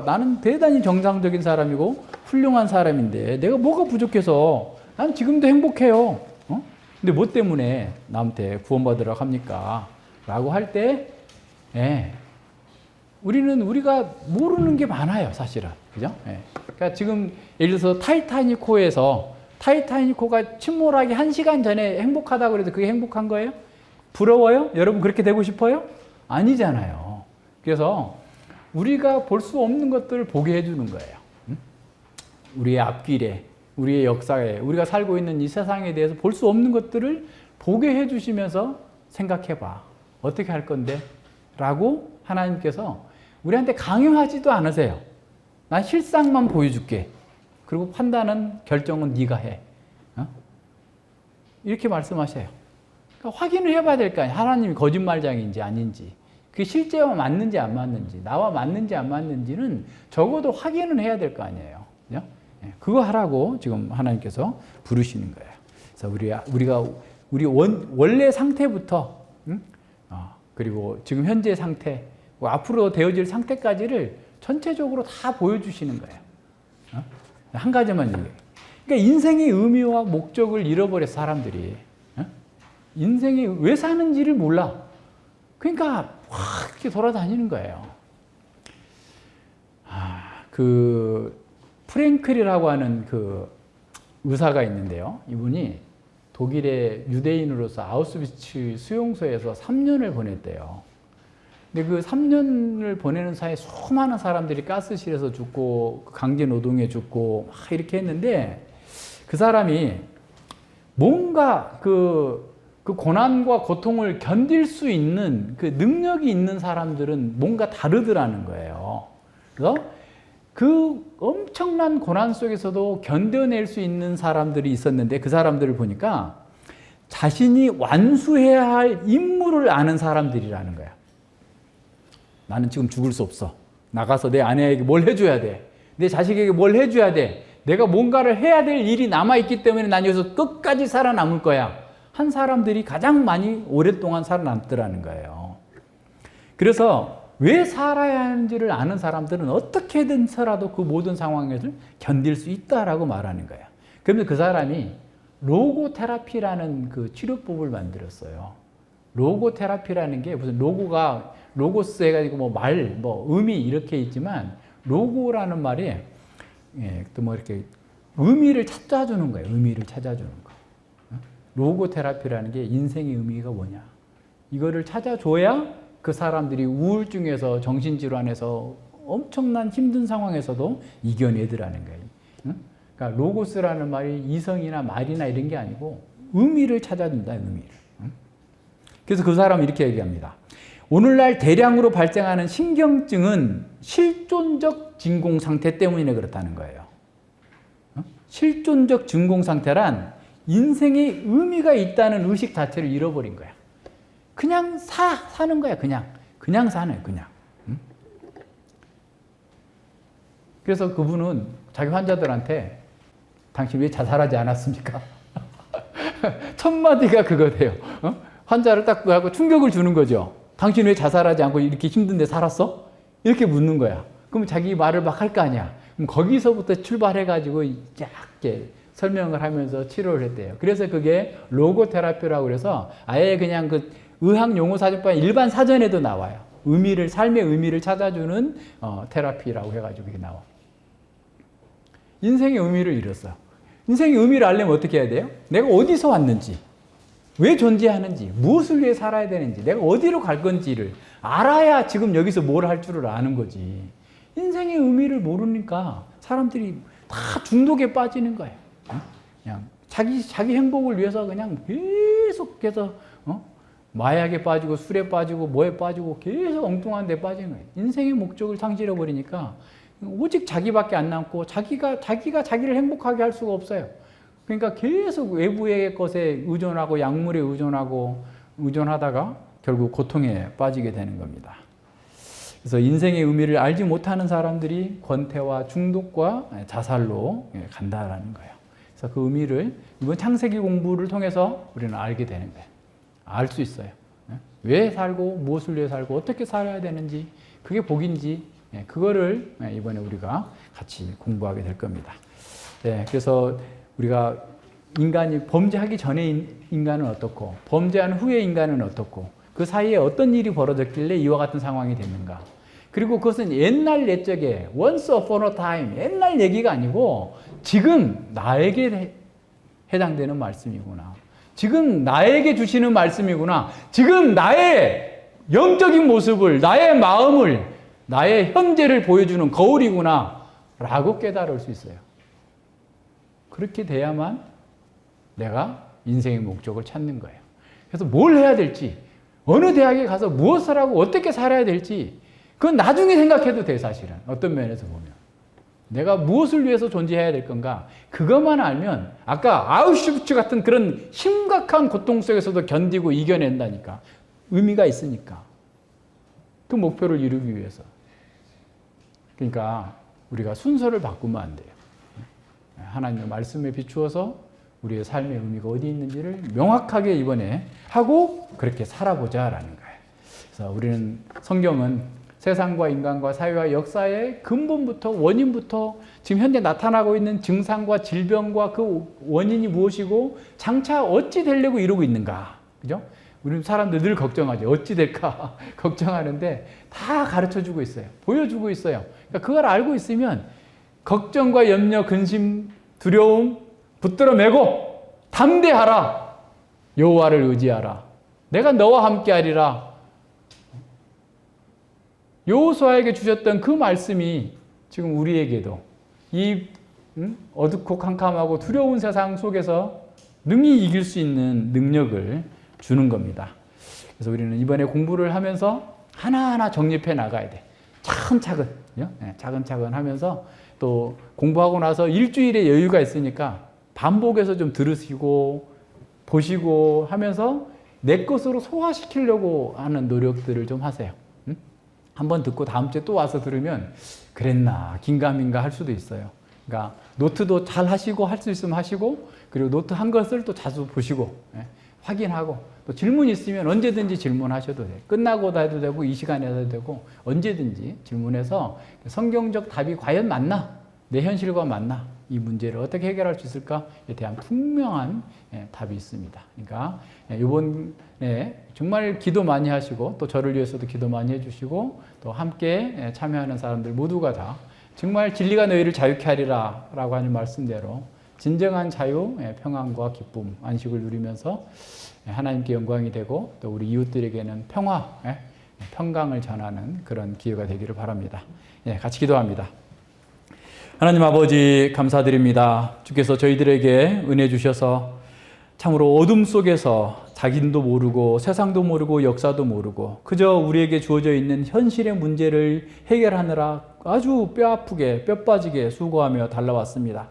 나는 대단히 정상적인 사람이고 훌륭한 사람인데 내가 뭐가 부족해서 난 지금도 행복해요. 근데 뭐 때문에 나한테 구원받으라고 합니까? 라고 할 때, 예. 우리가 모르는 게 많아요, 사실은. 그죠? 예. 그러니까 지금 예를 들어서 타이타닉호가 침몰하기 1시간 전에 행복하다고 그래도 그게 행복한 거예요? 부러워요? 여러분 그렇게 되고 싶어요? 아니잖아요. 그래서 우리가 볼 수 없는 것들을 보게 해주는 거예요. 우리의 앞길에, 우리의 역사에, 우리가 살고 있는 이 세상에 대해서 볼 수 없는 것들을 보게 해주시면서 생각해봐. 어떻게 할 건데? 라고 하나님께서 우리한테 강요하지도 않으세요. 난 실상만 보여줄게. 그리고 판단은, 결정은 네가 해. 이렇게 말씀하셔요. 그러니까 확인을 해봐야 될 거 아니에요. 하나님이 거짓말장인지 아닌지. 그게 실제와 맞는지 안 맞는지, 나와 맞는지 안 맞는지는 적어도 확인은 해야 될 거 아니에요. 그죠? 그거 하라고 지금 하나님께서 부르시는 거예요. 그래서 우리 원래 상태부터, 그리고 지금 현재 상태, 앞으로 되어질 상태까지를 전체적으로 다 보여주시는 거예요. 한 가지만 얘기해요. 그러니까 인생의 의미와 목적을 잃어버려 사람들이. 인생이 왜 사는지를 몰라. 그러니까 확 이렇게 돌아다니는 거예요. 프랭클이라고 하는 그 의사가 있는데요. 이분이 독일의 유대인으로서 아우슈비츠 수용소에서 3년을 보냈대요. 근데 그 3년을 보내는 사이에 수많은 사람들이 가스실에서 죽고 강제 노동에 죽고 막 이렇게 했는데 그 사람이 뭔가 그 고난과 고통을 견딜 수 있는 그 능력이 있는 사람들은 뭔가 다르더라는 거예요. 그래서 그 엄청난 고난 속에서도 견뎌낼 수 있는 사람들이 있었는데 그 사람들을 보니까 자신이 완수해야 할 임무를 아는 사람들이라는 거야. 나는 지금 죽을 수 없어. 나가서 내 아내에게 뭘 해줘야 돼. 내 자식에게 뭘 해줘야 돼. 내가 뭔가를 해야 될 일이 남아있기 때문에 난 여기서 끝까지 살아남을 거야. 한 사람들이 가장 많이 오랫동안 살아남더라는 거예요. 그래서 왜 살아야 하는지를 아는 사람들은 어떻게든서라도 그 모든 상황을 견딜 수 있다라고 말하는 거예요. 그러면 그 사람이 로고테라피라는 그 치료법을 만들었어요. 로고테라피라는 게 무슨 로고스 해가지고 의미 이렇게 있지만 로고라는 말이 또 이렇게 의미를 찾아주는 거예요. 의미를 찾아주는 거. 로고테라피라는 게 인생의 의미가 뭐냐. 이거를 찾아줘야 그 사람들이 우울증에서 정신질환에서 엄청난 힘든 상황에서도 이겨내더라는 거예요. 그러니까 로고스라는 말이 이성이나 말이나 이런 게 아니고 의미를 찾아준다. 의미를. 그래서 그 사람은 이렇게 얘기합니다. 오늘날 대량으로 발생하는 신경증은 실존적 진공 상태 때문에 그렇다는 거예요. 실존적 진공 상태란 인생에 의미가 있다는 의식 자체를 잃어버린 거야. 그냥 사는 거야. 그냥 사네. 그래서 그분은 자기 환자들한테 당신 왜 자살하지 않았습니까? 첫 마디가 그거예요. 환자를 딱 하고 충격을 주는 거죠. 당신 왜 자살하지 않고 이렇게 힘든데 살았어? 이렇게 묻는 거야. 그럼 자기 말을 막 할 거 아니야. 그럼 거기서부터 출발해가지고 이렇게 설명을 하면서 치료를 했대요. 그래서 그게 로고 테라피라고 그래서 아예 그냥 그 의학 용어 사전판 일반 사전에도 나와요. 삶의 의미를 찾아주는 테라피라고 해가지고 이게 나와. 인생의 의미를 잃었어. 인생의 의미를 알려면 어떻게 해야 돼요? 내가 어디서 왔는지, 왜 존재하는지, 무엇을 위해 살아야 되는지, 내가 어디로 갈 건지를 알아야 지금 여기서 뭘 할 줄을 아는 거지. 인생의 의미를 모르니까 사람들이 다 중독에 빠지는 거예요. 그냥 자기 행복을 위해서 그냥 계속해서 마약에 빠지고 술에 빠지고 뭐에 빠지고 계속 엉뚱한 데 빠지는 거예요. 인생의 목적을 상실해 버리니까 오직 자기밖에 안 남고 자기가 자기를 행복하게 할 수가 없어요. 그러니까 계속 외부의 것에 의존하고 약물에 의존하다가 결국 고통에 빠지게 되는 겁니다. 그래서 인생의 의미를 알지 못하는 사람들이 권태와 중독과 자살로 간다라는 거예요. 그래서 그 의미를 이번 창세기 공부를 통해서 우리는 알게 되는 거예요. 알 수 있어요. 왜 살고 무엇을 위해 살고 어떻게 살아야 되는지 그게 복인지 그거를 이번에 우리가 같이 공부하게 될 겁니다. 그래서 우리가 인간이 범죄하기 전에 인간은 어떻고 범죄한 후에 인간은 어떻고 그 사이에 어떤 일이 벌어졌길래 이와 같은 상황이 됐는가. 그리고 그것은 옛날 옛적에 once upon a time 옛날 얘기가 아니고 지금 나에게 해당되는 말씀이구나. 지금 나에게 주시는 말씀이구나. 지금 나의 영적인 모습을, 나의 마음을, 나의 현재를 보여주는 거울이구나 라고 깨달을 수 있어요. 그렇게 돼야만 내가 인생의 목적을 찾는 거예요. 그래서 뭘 해야 될지, 어느 대학에 가서 무엇을 하고 어떻게 살아야 될지 그건 나중에 생각해도 돼, 사실은. 어떤 면에서 보면. 내가 무엇을 위해서 존재해야 될 건가? 그것만 알면 아까 아우슈비츠 같은 그런 심각한 고통 속에서도 견디고 이겨낸다니까. 의미가 있으니까. 그 목표를 이루기 위해서. 그러니까 우리가 순서를 바꾸면 안 돼요. 하나님의 말씀에 비추어서 우리의 삶의 의미가 어디 있는지를 명확하게 이번에 하고 그렇게 살아보자라는 거예요. 그래서 우리는 성경은 세상과 인간과 사회와 역사의 근본부터 원인부터 지금 현재 나타나고 있는 증상과 질병과 그 원인이 무엇이고 장차 어찌 되려고 이러고 있는가. 그죠? 우리 사람들 늘 걱정하죠. 어찌 될까 걱정하는데 다 가르쳐주고 있어요. 보여주고 있어요. 그러니까 그걸 알고 있으면 걱정과 염려, 근심, 두려움 붙들어 매고 담대하라. 여호와를 의지하라. 내가 너와 함께하리라. 여호수아에게 주셨던 그 말씀이 지금 우리에게도 이 어둡고 캄캄하고 두려운 세상 속에서 능히 이길 수 있는 능력을 주는 겁니다. 그래서 우리는 이번에 공부를 하면서 하나하나 정립해 나가야 돼. 차근차근, 차근차근 하면서 또 공부하고 나서 일주일의 여유가 있으니까 반복해서 좀 들으시고 보시고 하면서 내 것으로 소화시키려고 하는 노력들을 좀 하세요. 한번 듣고 다음 주에 또 와서 들으면 그랬나 긴가민가 할 수도 있어요. 그러니까 노트도 잘 하시고 할 수 있으면 하시고 그리고 노트 한 것을 또 자주 보시고 확인하고 또 질문 있으면 언제든지 질문하셔도 돼요. 끝나고도 해도 되고 이 시간에 해도 되고 언제든지 질문해서 성경적 답이 과연 맞나? 내 현실과 맞나? 이 문제를 어떻게 해결할 수 있을까에 대한 분명한 답이 있습니다. 그러니까 이번에 정말 기도 많이 하시고 또 저를 위해서도 기도 많이 해주시고 또 함께 참여하는 사람들 모두가 다 정말 진리가 너희를 자유케 하리라 라고 하는 말씀대로 진정한 자유, 평안과 기쁨, 안식을 누리면서 하나님께 영광이 되고 또 우리 이웃들에게는 평화, 평강을 전하는 그런 기회가 되기를 바랍니다. 같이 기도합니다. 하나님 아버지 감사드립니다. 주께서 저희들에게 은혜 주셔서 참으로 어둠 속에서 자기도 모르고 세상도 모르고 역사도 모르고 그저 우리에게 주어져 있는 현실의 문제를 해결하느라 아주 뼈아프게 뼈빠지게 수고하며 달려왔습니다.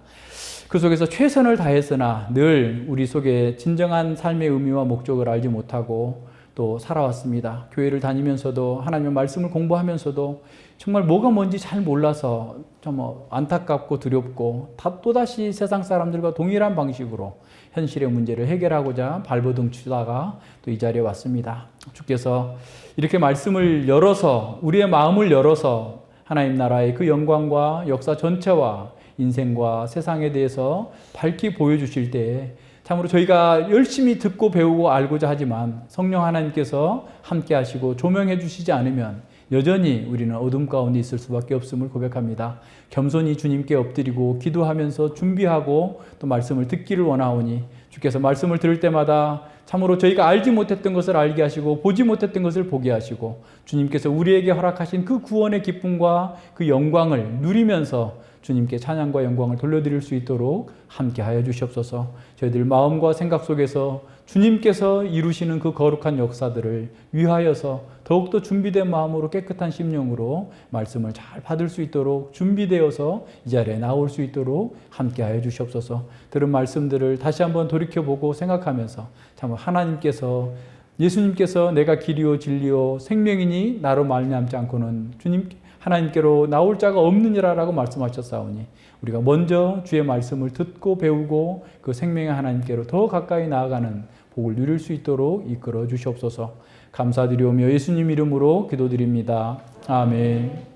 그 속에서 최선을 다했으나 늘 우리 속에 진정한 삶의 의미와 목적을 알지 못하고 또 살아왔습니다. 교회를 다니면서도 하나님의 말씀을 공부하면서도 정말 뭐가 뭔지 잘 몰라서 좀 안타깝고 두렵고 또다시 세상 사람들과 동일한 방식으로 현실의 문제를 해결하고자 발버둥 치다가 또 이 자리에 왔습니다. 주께서 이렇게 말씀을 열어서 우리의 마음을 열어서 하나님 나라의 그 영광과 역사 전체와 인생과 세상에 대해서 밝히 보여주실 때에 참으로 저희가 열심히 듣고 배우고 알고자 하지만 성령 하나님께서 함께 하시고 조명해 주시지 않으면 여전히 우리는 어둠 가운데 있을 수밖에 없음을 고백합니다. 겸손히 주님께 엎드리고 기도하면서 준비하고 또 말씀을 듣기를 원하오니 주께서 말씀을 들을 때마다 참으로 저희가 알지 못했던 것을 알게 하시고 보지 못했던 것을 보게 하시고 주님께서 우리에게 허락하신 그 구원의 기쁨과 그 영광을 누리면서 주님께 찬양과 영광을 돌려드릴 수 있도록 함께하여 주시옵소서. 저희들 마음과 생각 속에서 주님께서 이루시는 그 거룩한 역사들을 위하여서 더욱더 준비된 마음으로 깨끗한 심령으로 말씀을 잘 받을 수 있도록 준비되어서 이 자리에 나올 수 있도록 함께하여 주시옵소서. 들은 말씀들을 다시 한번 돌이켜보고 생각하면서 참 하나님께서 예수님께서 내가 길이요 진리요 생명이니 나로 말미암지 않고는 주님 하나님께로 나올 자가 없느니라라고 말씀하셨사오니 우리가 먼저 주의 말씀을 듣고 배우고 그 생명의 하나님께로 더 가까이 나아가는 복을 누릴 수 있도록 이끌어 주시옵소서. 감사드리오며 예수님 이름으로 기도드립니다. 아멘.